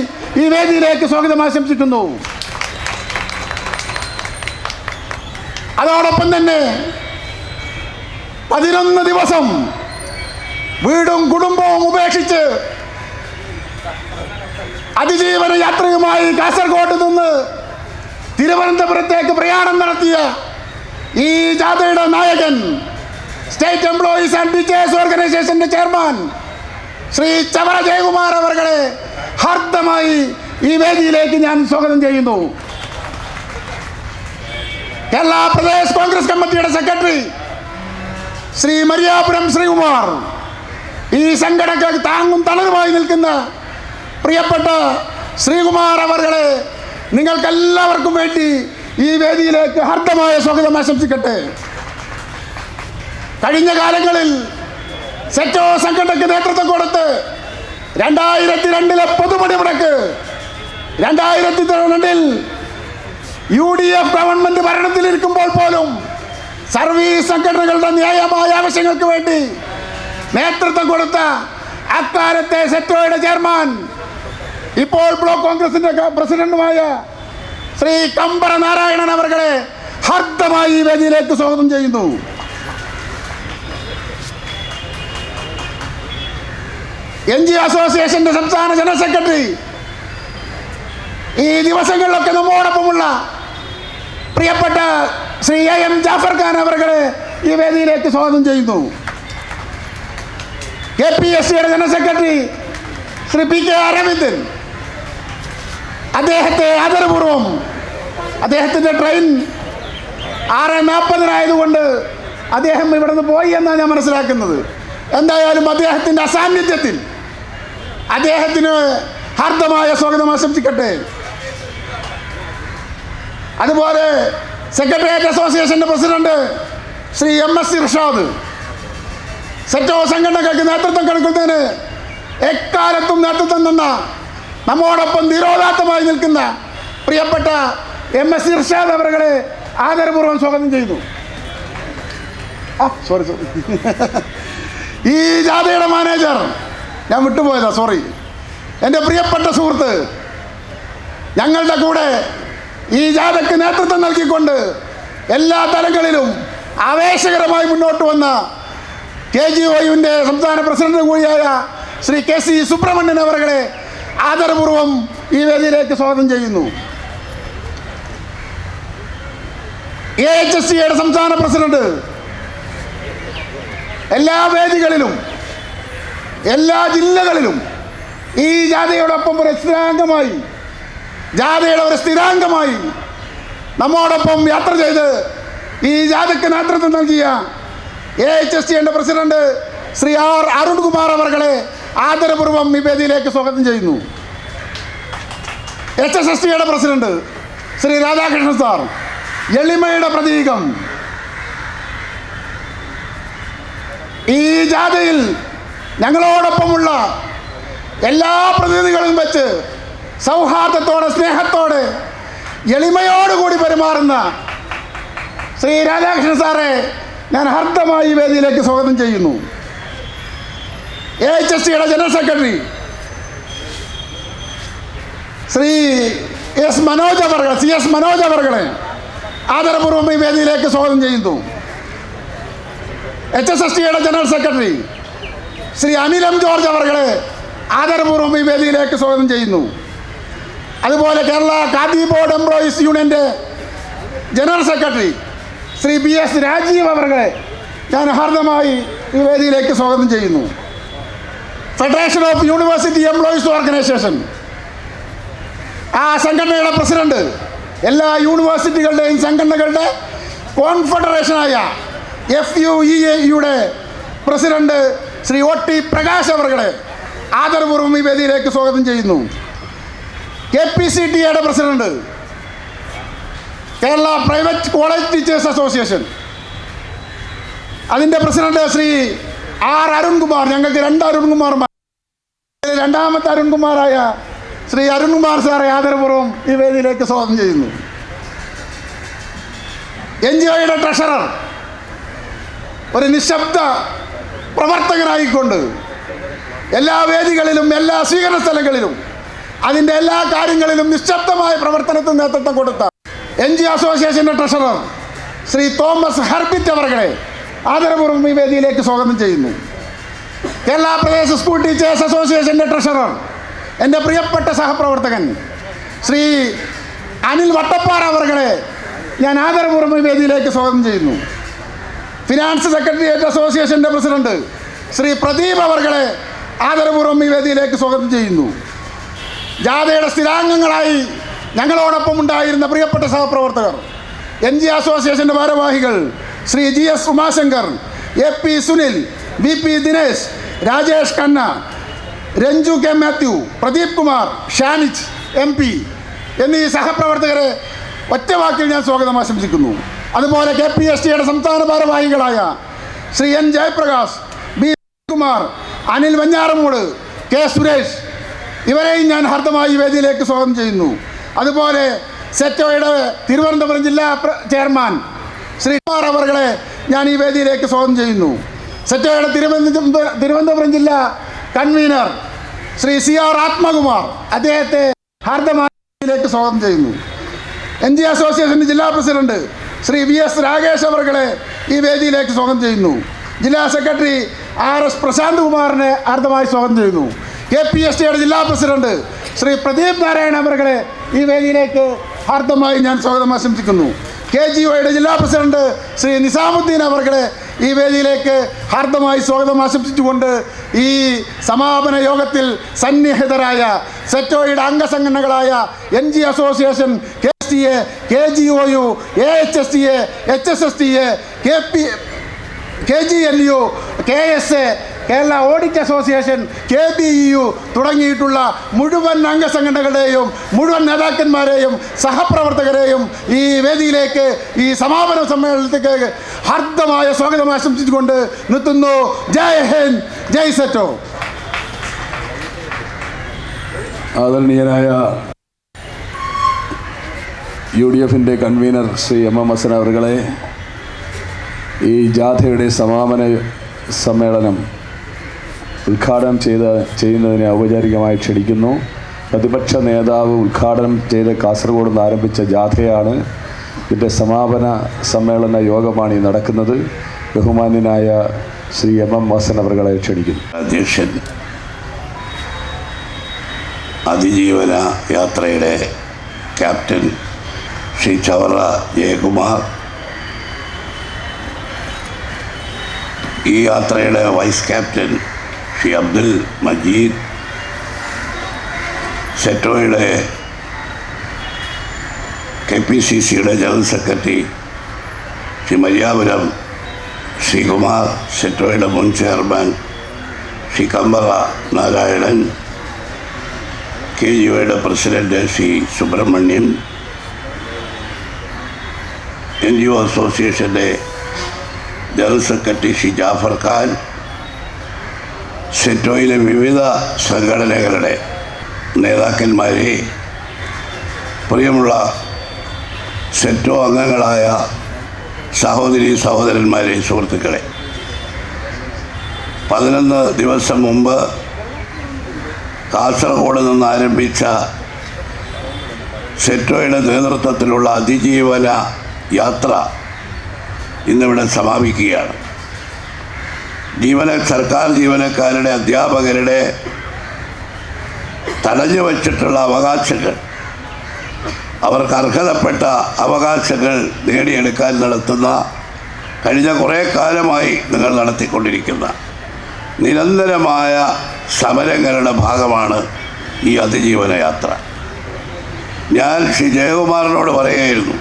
ഈ വേദിയിലേക്ക് സ്വാഗതം ആശംസിക്കുന്നു. അതോടൊപ്പം തന്നെ 11 ദിവസം വീടും കുടുംബവും ഉപേക്ഷിച്ച് അതിജീവന യാത്രയുമായി കാസർഗോഡ് നിന്ന് മലപ്പുറത്തേക്ക് പ്രയാണം നടത്തിയ ഈ ജാഥയുടെ നായകൻ, സ്റ്റേറ്റ് എംപ്ലോയീസ് ആൻഡ് ടീച്ചേഴ്സ് ഓർഗനൈസേഷന്റെ ചെയർമാൻ ശ്രീ ചവറ ജയകുമാർ അവർകളെ ഹാർദമായി ഈ വേദിയിലേക്ക് ഞാൻ സ്വാഗതം ചെയ്യുന്നു. കേരള പ്രദേശ് കോൺഗ്രസ് കമ്മിറ്റിയുടെ സെക്രട്ടറി ശ്രീ മരിയാപുരം ശ്രീകുമാർ, ഈ സംഘടനയ്ക്ക് താങ്ങും തണലുമായി നിൽക്കുന്ന പ്രിയപ്പെട്ട ശ്രീകുമാർ അവർകളെ നിങ്ങൾക്കെല്ലാവർക്കും വേണ്ടി ഈ വേദിയിലേക്ക് ഹാർദമായ സ്വാഗതം ആശംസിക്കട്ടെ. കഴിഞ്ഞ കാലങ്ങളിൽ സെറ്റോ സംഘടനയ്ക്ക് നേതൃത്വം കൊടുത്ത് 2002 പൊതുപണിമുടക്ക്, 2002 UDF ഗവൺമെന്റ് ഭരണത്തിലിരിക്കുമ്പോൾ പോലും സർവീസ് സംഘടനകളുടെ ന്യായമായ ആവശ്യങ്ങൾക്ക് വേണ്ടി നേതൃത്വം കൊടുത്ത അക്കാലത്തെ സെറ്റോയുടെ ചെയർമാൻ, ഇപ്പോൾ ബ്ലോക്ക് കോൺഗ്രസിന്റെ പ്രസിഡന്റുമായ ശ്രീ കമ്പറ നാരായണൻ അവർകളെ ഹാർദമായി ഈ വേദിയിലേക്ക് സ്വാഗതം ചെയ്യുന്നു. NGO അസോസിയേഷന്റെ സംസ്ഥാന ജനറൽ സെക്രട്ടറി, ഈ ദിവസങ്ങളിലൊക്കെ നമ്മോടൊപ്പമുള്ള പ്രിയപ്പെട്ട ശ്രീ AM ജാഫർ ഖാൻ അവർകളെ ഈ വേദിയിലേക്ക് സ്വാഗതം ചെയ്യുന്നു. KPSCയുടെ general secretary Shri PK Aravindan, അദ്ദേഹത്തെ ആദരപൂർവം, അദ്ദേഹത്തിൻ്റെ ട്രെയിൻ 6:40 അദ്ദേഹം ഇവിടെ നിന്ന് പോയി എന്നാണ് ഞാൻ മനസ്സിലാക്കുന്നത്. എന്തായാലും അദ്ദേഹത്തിൻ്റെ അസാന്നിധ്യത്തിൽ അദ്ദേഹത്തിന് ഹാർദമായ സ്വാഗതം ആശംസിക്കട്ടെ. അതുപോലെ സെക്രട്ടേറിയറ്റ് അസോസിയേഷൻ്റെ പ്രസിഡന്റ് ശ്രീ MS ഇർഷാദ്, സെറ്റോ സംഘടനകൾക്ക് നേതൃത്വം കൊടുക്കുന്നതിന് എക്കാലത്തും നേതൃത്വം തന്ന, നമ്മോടൊപ്പം ധീരോദാത്തമായി നിൽക്കുന്ന പ്രിയപ്പെട്ട MS ഇർഷാദ് അവരെ ആദരപൂർവ്വം സ്വാഗതം ചെയ്യുന്നു. സോറി ഈ ജാഥയുടെ മാനേജർ, ഞാൻ വിട്ടുപോയതാ, സോറി. എൻ്റെ പ്രിയപ്പെട്ട സുഹൃത്ത്, ഞങ്ങളുടെ കൂടെ ഈ ജാഥയ്ക്ക് നേതൃത്വം നൽകിക്കൊണ്ട് എല്ലാ തലങ്ങളിലും ആവേശകരമായി മുന്നോട്ട് വന്ന KGOയുടെ സംസ്ഥാന പ്രസിഡന്റ് കൂടിയായ ശ്രീ KC സുബ്രഹ്മണ്യൻ അവരെ ആദരപൂർവ്വം ഈ വേദിയിലേക്ക് സ്വാഗതം ചെയ്യുന്നു. AHSCയുടെ സംസ്ഥാന പ്രസിഡന്റ് എല്ലാ വേദികളിലും എല്ലാ ജില്ലകളിലും ഈ ജാഥയോടൊപ്പം ഒരു സ്ഥിരാംഗമായി നമ്മോടൊപ്പം യാത്ര ചെയ്ത് ഈ ജാഥയ്ക്ക് നേതൃത്വം നൽകിയ AHSCയുടെ പ്രസിഡന്റ് ശ്രീ R അരുൺകുമാർ അവർകളെ ആദരപൂർവ്വം ഈ വേദിയിലേക്ക് സ്വാഗതം ചെയ്യുന്നു. HSSCയുടെ പ്രസിഡന്റ് ശ്രീ രാധാകൃഷ്ണൻ സാർ, എളിമയുടെ പ്രതീകം, ഈ ജാഥയിൽ ഞങ്ങളോടൊപ്പമുള്ള എല്ലാ പ്രതിനിധികളും വെച്ച് സൗഹാർദ്ദത്തോടെ, സ്നേഹത്തോടെ, എളിമയോടുകൂടി പെരുമാറുന്ന ശ്രീ രാധാകൃഷ്ണൻ സാറെ ഞാൻ ഹാർദമായി ഈ വേദിയിലേക്ക് സ്വാഗതം ചെയ്യുന്നു. AHSCയുടെ general secretary Shri CS Manoj അവർകളെ ആദരപൂർവ്വം ഈ വേദിയിലേക്ക് സ്വാഗതം ചെയ്യുന്നു. HSSCയുടെ general secretary Shri Anil M George അവർകളെ ആദരപൂർവ്വം ഈ വേദിയിലേക്ക് സ്വാഗതം ചെയ്യുന്നു. അതുപോലെ കേരള ഖാദി ബോർഡ് എംപ്ലോയീസ് യൂണിയൻ്റെ general secretary Shri BS Rajeev അവർകളെ ഞാൻ ഹാർദമായി ഈ വേദിയിലേക്ക് സ്വാഗതം ചെയ്യുന്നു. Federation of university employees organisation, ആ സംഘടനയുടെ പ്രസിഡന്റ്, എല്ലാ യൂണിവേഴ്സിറ്റികളുടെയും സംഘടനകളുടെ കോൺഫെഡറേഷനായ FUEAയുടെ പ്രസിഡന്റ് ശ്രീ OT പ്രകാശ് അവർകളെ ആദരപൂർവ്വം ഈ വേദിയിലേക്ക് സ്വാഗതം ചെയ്യുന്നു. KPCTയുടെ president, Kerala private college teachers association, അതിൻ്റെ പ്രസിഡന്റ് ശ്രീ R അരുൺകുമാർ, ഞങ്ങൾക്ക് 2 അരുൺകുമാർമാർ, രണ്ടാമത്തെ അരുൺകുമാറായ ശ്രീ അരുൺകുമാർ സാറെ ആദരപൂർവ്വം ഈ വേദിയിലേക്ക് സ്വാഗതം ചെയ്യുന്നു. NGOയുടെ ട്രഷറർ, ഒരു നിശബ്ദ പ്രവർത്തകനായിക്കൊണ്ട് എല്ലാ വേദികളിലും എല്ലാ സ്വീകരണ സ്ഥലങ്ങളിലും അതിൻ്റെ എല്ലാ കാര്യങ്ങളിലും നിശബ്ദമായ പ്രവർത്തനത്തിന് നേതൃത്വം കൊടുത്ത NGO അസോസിയേഷൻ്റെ ട്രഷറർ ശ്രീ തോമസ് ഹർബിറ്റ് അവരെ ആദരപൂർവ്വം ഈ വേദിയിലേക്ക് സ്വാഗതം ചെയ്യുന്നു. കേരള പ്രദേശ് സ്കൂൾ ടീച്ചേഴ്സ് അസോസിയേഷൻ്റെ ട്രഷറർ, എൻ്റെ പ്രിയപ്പെട്ട സഹപ്രവർത്തകൻ ശ്രീ അനിൽ വട്ടപ്പാറ അവരെ ഞാൻ ആദരപൂർവ്വം ഈ വേദിയിലേക്ക് സ്വാഗതം ചെയ്യുന്നു. ഫിനാൻസ് സെക്രട്ടേറിയറ്റ് അസോസിയേഷൻ്റെ പ്രസിഡന്റ് ശ്രീ പ്രദീപ് അവർകളെ ആദരപൂർവ്വം ഈ വേദിയിലേക്ക് സ്വാഗതം ചെയ്യുന്നു. ജാഥയുടെ സ്ഥിരാംഗങ്ങളായി ഞങ്ങളോടൊപ്പം ഉണ്ടായിരുന്ന പ്രിയപ്പെട്ട സഹപ്രവർത്തകർ, NG അസോസിയേഷൻ്റെ ഭാരവാഹികൾ Shri GS Umashankar, AP Sunil, BP Dinesh, Rajesh Khanna, Ranju K Mathew, Pradeep Kumar, ഷാനിച്ച് MP എന്നീ സഹപ്രവർത്തകരെ ഒറ്റവാക്കിൽ ഞാൻ സ്വാഗതം ആശംസിക്കുന്നു. അതുപോലെ KPSTയുടെ സംസ്ഥാന ഭാരവാഹികളായ Shri N Jayaprakash, B Kumar, Anil Venjaramoodu, K Suresh ഇവരെയും ഞാൻ ഹർദ്ദമായി വേദിയിലേക്ക് സ്വാഗതം ചെയ്യുന്നു. അതുപോലെ സെറ്റോയുടെ തിരുവനന്തപുരം ജില്ലാ ചെയർമാൻ ശ്രീ കുമാർ അവർകളെ ഞാൻ ഈ വേദിയിലേക്ക് സ്വാഗതം ചെയ്യുന്നു. സെറ്റോയുടെ തിരുവനന്തപുരം ജില്ലാ കൺവീനർ ശ്രീ CR ആത്മകുമാർ അദ്ദേഹത്തെ ഹാർദമായി സ്വാഗതം ചെയ്യുന്നു. NG അസോസിയേഷൻ്റെ ജില്ലാ പ്രസിഡന്റ് ശ്രീ VS രാകേഷ് അവർകളെ ഈ വേദിയിലേക്ക് സ്വാഗതം ചെയ്യുന്നു. ജില്ലാ സെക്രട്ടറി RS പ്രശാന്ത് കുമാറിനെ ഹാർദമായി സ്വാഗതം ചെയ്യുന്നു. KPSTയുടെ ജില്ലാ പ്രസിഡന്റ് ശ്രീ പ്രദീപ് നാരായണ അവർകളെ ഈ വേദിയിലേക്ക് ഹാർദമായി ഞാൻ സ്വാഗതം ആശംസിക്കുന്നു. KGOയുടെ ജില്ലാ പ്രസിഡന്റ് ശ്രീ നിസാമുദ്ദീൻ അവർകളെ ഈ വേദിയിലേക്ക് ഹാർദമായി സ്വാഗതം ആശംസിച്ചുകൊണ്ട് ഈ സമാപന യോഗത്തിൽ സന്നിഹിതരായ സെറ്റോയുടെ അംഗസംഘടനകളായ NG association, KSTA, KGOU, AHSTA, HSSTA, KGLU, KSA, Kerala audit association, KBEU തുടങ്ങിയിട്ടുള്ള മുഴുവൻ അംഗസംഘടനകളുടെയും മുഴുവൻ നേതാക്കന്മാരെയും സഹപ്രവർത്തകരെയും ഈ വേദിയിലേക്ക്, ഈ സമാപന സമ്മേളനത്തിലേക്ക് ഹാർദമായ സ്വാഗതം ആശംസിച്ചുകൊണ്ട് നിർത്തുന്നു. ജയ് ഹിന്ദ്, ജയ് സെറ്റോ. ആദരണീയനായ UDFൻ്റെ കൺവീനർ ശ്രീ MM ഹസൻ അവർകളെ ഈ ജാഥയുടെ സമാപന സമ്മേളനം ഉദ്ഘാടനം ചെയ്യുന്നതിനെ ഔപചാരികമായി ക്ഷണിക്കുന്നു. പ്രതിപക്ഷ നേതാവ് ഉദ്ഘാടനം ചെയ്ത് കാസർഗോഡ് നിന്ന് ആരംഭിച്ച ജാഥയാണ്. ഇതിൻ്റെ സമാപന സമ്മേളന യോഗമാണ് ഈ നടക്കുന്നത്. ബഹുമാന്യനായ ശ്രീ MM ഹസൻ അവർകളെ ക്ഷണിക്കുന്നു. അധ്യക്ഷൻ, അതിജീവന യാത്രയുടെ ക്യാപ്റ്റൻ ശ്രീ ചവറ ജയകുമാർ, ഈ യാത്രയുടെ വൈസ് ക്യാപ്റ്റൻ ശ്രീ അബ്ദുൽ മജീദ്, സെറ്റോയുടെ KPCCയുടെ ജനറൽ സെക്രട്ടറി ശ്രീ മര്യാപുരം ശ്രീകുമാർ, സെറ്റോയുടെ മുൻ ചെയർമാൻ ശ്രീ കമ്പറ നാരായണൻ, KGOയുടെ പ്രസിഡന്റ് ശ്രീ സുബ്രഹ്മണ്യൻ, NGO അസോസിയേഷൻ്റെ ജനറൽ സെക്രട്ടറി ശ്രീ ജാഫർ ഖാൻ, സെറ്റോയിലെ വിവിധ സംഘടനകളുടെ നേതാക്കന്മാരെ, പ്രിയമുള്ള സെറ്റോ അംഗങ്ങളായ സഹോദരി സഹോദരന്മാരെ, സുഹൃത്തുക്കളെ, 11 ദിവസം മുമ്പ് കാസർഗോഡ് നിന്ന് ആരംഭിച്ച സെറ്റോയുടെ നേതൃത്വത്തിലുള്ള അതിജീവന യാത്ര ഇന്നിവിടെ സമാപിക്കുകയാണ്. സർക്കാർ ജീവനക്കാരുടെ, അധ്യാപകരുടെ തടഞ്ഞു വച്ചിട്ടുള്ള അവകാശങ്ങൾ, അവർക്ക് അർഹതപ്പെട്ട അവകാശങ്ങൾ നേടിയെടുക്കാൻ നടത്തുന്ന, കഴിഞ്ഞ കുറേ കാലമായി നിങ്ങൾ നടത്തിക്കൊണ്ടിരിക്കുന്ന നിരന്തരമായ സമരങ്ങളുടെ ഭാഗമാണ് ഈ അതിജീവന യാത്ര. ഞാൻ ശ്രീ ജയകുമാറിനോട് പറയുകയായിരുന്നു,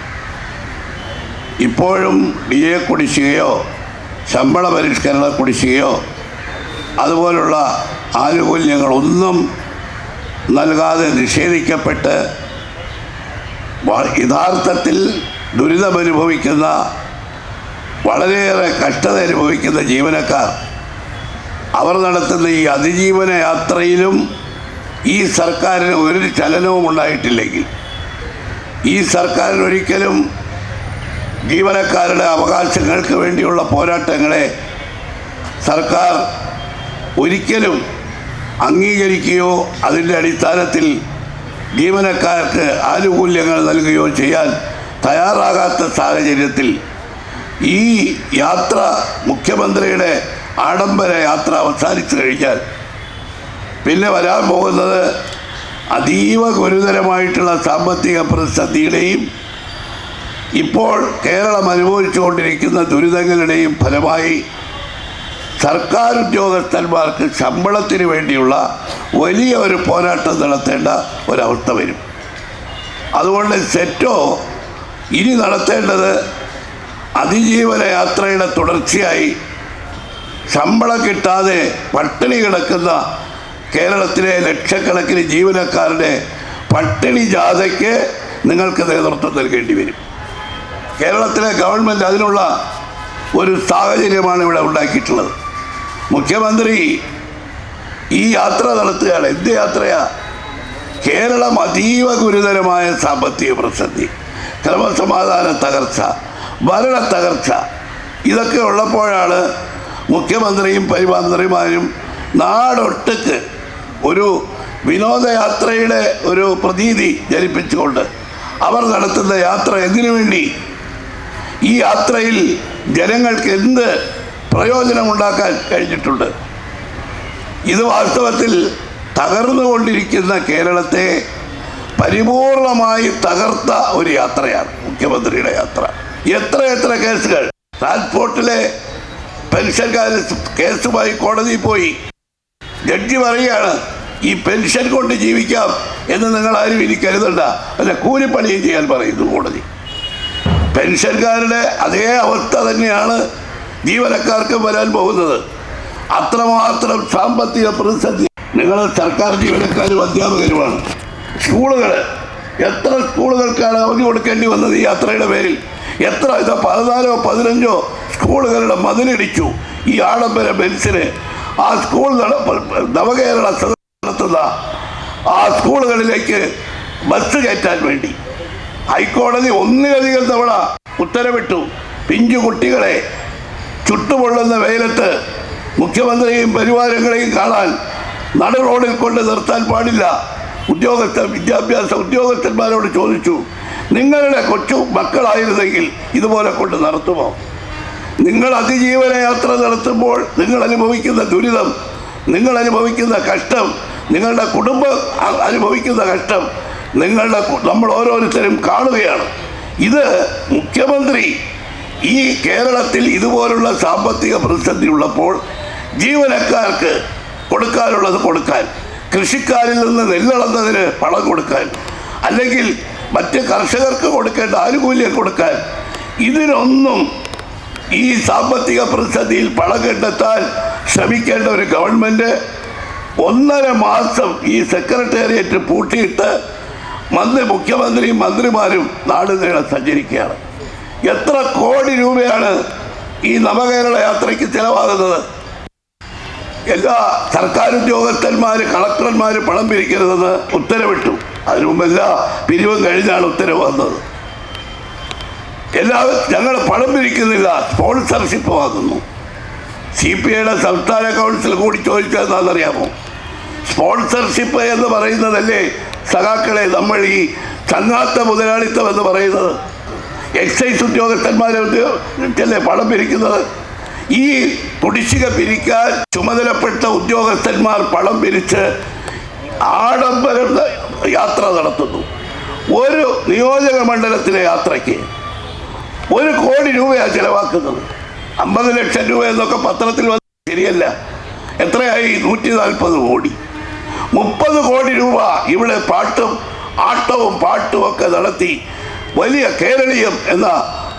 ഇപ്പോഴും DA കുടിശ്ശികയോ ശമ്പള പരിഷ്കരണ കുടിശ്ശികയോ അതുപോലുള്ള ആനുകൂല്യങ്ങളൊന്നും നൽകാതെ നിഷേധിക്കപ്പെട്ട് യഥാർത്ഥത്തിൽ ദുരിതമനുഭവിക്കുന്ന, വളരെയേറെ കഷ്ടത അനുഭവിക്കുന്ന ജീവനക്കാർ, അവർ നടത്തുന്ന ഈ അതിജീവന യാത്രയിലും ഈ സർക്കാരിന് ഒരു ചലനവും ഉണ്ടായിട്ടില്ലെങ്കിൽ, ഈ സർക്കാരിന് ഒരിക്കലും ജീവനക്കാരുടെ അവകാശങ്ങൾക്ക് വേണ്ടിയുള്ള പോരാട്ടങ്ങളെ സർക്കാർ ഒരിക്കലും അംഗീകരിക്കുകയോ അതിൻ്റെ അടിസ്ഥാനത്തിൽ ജീവനക്കാർക്ക് ആനുകൂല്യങ്ങൾ നൽകുകയോ ചെയ്യാൻ തയ്യാറാകാത്ത സാഹചര്യത്തിൽ ഈ യാത്ര, മുഖ്യമന്ത്രിയുടെ ആഡംബര യാത്ര അവസാനിച്ചു കഴിഞ്ഞാൽ പിന്നെ വരാൻ പോകുന്നത് അതീവ ഗുരുതരമായിട്ടുള്ള സാമ്പത്തിക പ്രതിസന്ധിയുടെയും ഇപ്പോൾ കേരളം അനുഭവിച്ചുകൊണ്ടിരിക്കുന്ന ദുരിതങ്ങളുടെയും ഫലമായി സർക്കാർ ഉദ്യോഗസ്ഥന്മാർക്ക് ശമ്പളത്തിന് വേണ്ടിയുള്ള വലിയ ഒരു പോരാട്ടം നടത്തേണ്ട ഒരവസ്ഥ വരും. അതുകൊണ്ട് സെറ്റോ ഇനി നടത്തേണ്ടത് അതിജീവന യാത്രയുടെ തുടർച്ചയായി ശമ്പളം കിട്ടാതെ പട്ടിണി കിടക്കുന്ന കേരളത്തിലെ ലക്ഷക്കണക്കിന് ജീവനക്കാരുടെ പട്ടിണി ജാഥയ്ക്ക് നിങ്ങൾക്ക് നേതൃത്വം നൽകേണ്ടി വരും. കേരളത്തിലെ ഗവൺമെൻറ് അതിനുള്ള ഒരു സാഹചര്യമാണ് ഇവിടെ ഉണ്ടാക്കിയിട്ടുള്ളത്. മുഖ്യമന്ത്രി ഈ യാത്ര നടത്തുകയാണ്. എന്ത് യാത്രയാ? കേരളം അതീവ ഗുരുതരമായ സാമ്പത്തിക പ്രതിസന്ധി, ക്രമസമാധാന തകർച്ച, ഭരണ തകർച്ച, ഇതൊക്കെ ഉള്ളപ്പോഴാണ് മുഖ്യമന്ത്രിയും പരിമന്ത്രിമാരും നാടൊട്ടുക്ക് ഒരു വിനോദയാത്രയുടെ ഒരു പ്രതീതി ജനിപ്പിച്ചുകൊണ്ട് അവർ നടത്തുന്ന യാത്ര എന്തിനു വേണ്ടി? ഈ യാത്രയിൽ ജനങ്ങൾക്ക് എന്ത് പ്രയോജനമുണ്ടാക്കാൻ കഴിഞ്ഞിട്ടുണ്ട്? ഇത് വാസ്തവത്തിൽ തകർന്നുകൊണ്ടിരിക്കുന്ന കേരളത്തെ പരിപൂർണമായി തകർത്ത ഒരു യാത്രയാണ് മുഖ്യമന്ത്രിയുടെ യാത്ര. എത്ര കേസുകൾ! ട്രാൻസ്പോർട്ടിലെ പെൻഷൻകാർ കേസുമായി കോടതിയിൽ പോയി. ജഡ്ജി പറയുകയാണ്, ഈ പെൻഷൻ കൊണ്ട് ജീവിക്കാം എന്ന് നിങ്ങൾ ആരും ഇനി കരുതണ്ട, അല്ല കൂലിപ്പണിയും ചെയ്യാൻ പറയുന്നു കോടതി. പെൻഷൻകാരുടെ അതേ അവസ്ഥ തന്നെയാണ് ജീവനക്കാർക്ക് വരാൻ പോകുന്നത്. അത്രമാത്രം സാമ്പത്തിക പ്രതിസന്ധി. നിങ്ങൾ സർക്കാർ ജീവനക്കാരും അധ്യാപകരുമാണ്. സ്കൂളുകൾ, എത്ര സ്കൂളുകൾക്കാണ് അവധി കൊടുക്കേണ്ടി വന്നത് ഈ യാത്രയുടെ പേരിൽ? എത്ര 14 15 സ്കൂളുകളുടെ മതിലിടിച്ചു ഈ ആഡംബര ബെൻസിന്. ആ സ്കൂൾ നവകേരള നടത്തുന്ന ആ സ്കൂളുകളിലേക്ക് ബസ് കയറ്റാൻ വേണ്ടി ഹൈക്കോടതി ഒന്നിലധികം തവണ ഉത്തരവിട്ടു. പിഞ്ചു കുട്ടികളെ ചുട്ടുപൊള്ളുന്ന വെയിലത്ത് മുഖ്യമന്ത്രിയെയും പരിവാരങ്ങളെയും കാണാൻ നട റോഡിൽ കൊണ്ട് നിർത്താൻ പാടില്ല. വിദ്യാഭ്യാസ ഉദ്യോഗസ്ഥന്മാരോട് ചോദിച്ചു, നിങ്ങളുടെ കൊച്ചു മക്കളായിരുന്നെങ്കിൽ ഇതുപോലെ കൊണ്ട് നടത്തുമോ? നിങ്ങൾ അതിജീവന യാത്ര നടത്തുമ്പോൾ നിങ്ങൾ അനുഭവിക്കുന്ന ദുരിതം, നിങ്ങൾ അനുഭവിക്കുന്ന കഷ്ടം, നിങ്ങളുടെ കുടുംബം അനുഭവിക്കുന്ന കഷ്ടം നമ്മൾ ഓരോരുത്തരും കാണുകയാണ്. ഇത് മുഖ്യമന്ത്രി ഈ കേരളത്തിൽ ഇതുപോലുള്ള സാമ്പത്തിക പ്രതിസന്ധി ഉള്ളപ്പോൾ ജീവനക്കാർക്ക് കൊടുക്കാനുള്ളത് കൊടുക്കാൻ, കൃഷിക്കാരിൽ നിന്ന് നെല്ലളന്നതിന് പണം കൊടുക്കാൻ, അല്ലെങ്കിൽ മറ്റ് കർഷകർക്ക് കൊടുക്കേണ്ട ആനുകൂല്യം കൊടുക്കാൻ, ഇതിനൊന്നും ഈ സാമ്പത്തിക പ്രതിസന്ധിയിൽ പണം കണ്ടെത്താൻ ശ്രമിക്കേണ്ട ഒരു ഗവൺമെൻറ് 1.5 മാസം ഈ സെക്രട്ടേറിയറ്റ് പൂട്ടിയിട്ട് മുഖ്യമന്ത്രിയും മന്ത്രിമാരും നാട് നീളെ സഞ്ചരിക്കുകയാണ്. എത്ര കോടി രൂപയാണ് ഈ നവകേരള യാത്രയ്ക്ക് ചിലവാകുന്നത്? എല്ലാ സർക്കാർ ഉദ്യോഗസ്ഥന്മാർ, കളക്ടർമാർ പണം പിരിക്കരുതെന്ന് ഉത്തരവിട്ടു. അതിനു മുമ്പ് എല്ലാ പിരിവും കഴിഞ്ഞാണ് ഉത്തരവ് വന്നത്. ഞങ്ങൾ പണം പിരിക്കുന്നില്ല, സ്പോൺസർഷിപ്പ് വാങ്ങുന്നു. CPIയുടെ സംസ്ഥാന കൗൺസിൽ കൂടി ചോദിച്ചതെന്നാണെന്നറിയാമോ? സ്പോൺസർഷിപ്പ് എന്ന് പറയുന്നതല്ലേ സഖാക്കളെ നമ്മൾ ഈ ചങ്ങാത്ത മുതലാളിത്തം എന്ന് പറയുന്നത്? എക്സൈസ് ഉദ്യോഗസ്ഥന്മാരല്ലേ പണം പിരിക്കുന്നത്? ഈ കുടിശ്ശിക പിരിക്കാൻ ചുമതലപ്പെട്ട ഉദ്യോഗസ്ഥന്മാർ പണം പിരിച്ച് ആഡംബര യാത്ര നടത്തുന്നു. ഒരു നിയോജക മണ്ഡലത്തിലെ യാത്രയ്ക്ക് 1 കോടി രൂപയാണ് ചിലവാക്കുന്നത്. 50 ലക്ഷം രൂപ എന്നൊക്കെ പത്രത്തിൽ വന്ന് ശരിയല്ല. എത്രയായി? 140 കോടി. 30 കോടി രൂപ ഇവിടെ ആട്ടവും പാട്ടും ഒക്കെ നടത്തി വലിയ കേരളീയം എന്ന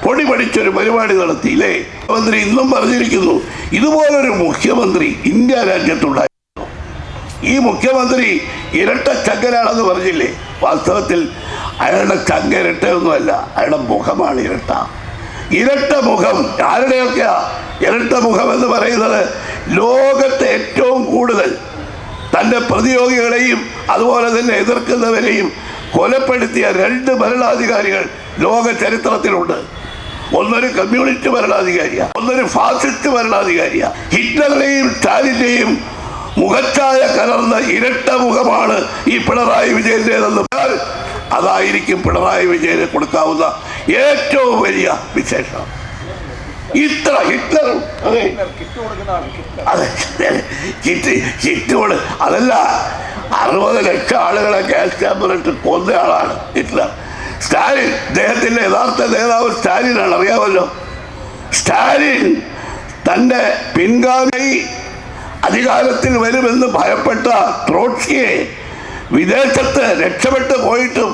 പൊടി പഠിച്ചൊരു പരിപാടി നടത്തിയില്ലേ? മുഖ്യമന്ത്രി ഇന്നും പറഞ്ഞിരിക്കുന്നു, ഇതുപോലൊരു മുഖ്യമന്ത്രി ഇന്ത്യ രാജ്യത്തുണ്ടായിരുന്നു. ഈ മുഖ്യമന്ത്രി ഇരട്ട ചങ്കനാണെന്ന് പറഞ്ഞില്ലേ? വാസ്തവത്തിൽ അയാളുടെ ചങ്ക ഇരട്ടയൊന്നുമല്ല, അയാളുടെ മുഖമാണ് ഇരട്ട. ഇരട്ട മുഖം ആരുടെയൊക്കെയാ? ഇരട്ട മുഖം എന്ന് പറയുന്നത് ലോകത്തെ ഏറ്റവും കൂടുതൽ തൻ്റെ പ്രതിയോഗികളെയും അതുപോലെ തന്നെ എതിർക്കുന്നവരെയും കൊലപ്പെടുത്തിയ 2 ഭരണാധികാരികൾ ലോക ചരിത്രത്തിലുണ്ട്. ഒന്നൊരു കമ്മ്യൂണിസ്റ്റ് ഭരണാധികാരിയാണ്, ഒന്നൊരു ഫാസിസ്റ്റ് ഭരണാധികാരിയാണ്. ഹിറ്റ്ലറുടെയും സ്റ്റാലിൻ്റെയും മുഖച്ഛായ കലർന്ന ഇരട്ട മുഖമാണ് ഈ പിണറായി വിജയൻ്റേതെന്ന്. അതായിരിക്കും പിണറായി വിജയന് കൊടുക്കാവുന്ന ഏറ്റവും വലിയ വിശേഷം. ഇത്ര ഹിറ്റ്ലറും കിറ്റ് അതല്ല, 60 ലക്ഷം ആളുകളെ ഗ്യാസ് ചാമ്പറിട്ട് കൊന്നയാളാണ് ഹിറ്റ്ലർ. സ്റ്റാലിൻ, അദ്ദേഹത്തിൻ്റെ യഥാർത്ഥ നേതാവ് സ്റ്റാലിനാണ്, അറിയാമല്ലോ. സ്റ്റാലിൻ തൻ്റെ പിൻഗാമി അധികാരത്തിൽ വരുമെന്ന് ഭയപ്പെട്ട ട്രോട്സ്കിയെ വിദേശത്ത് രക്ഷപ്പെട്ട് പോയിട്ടും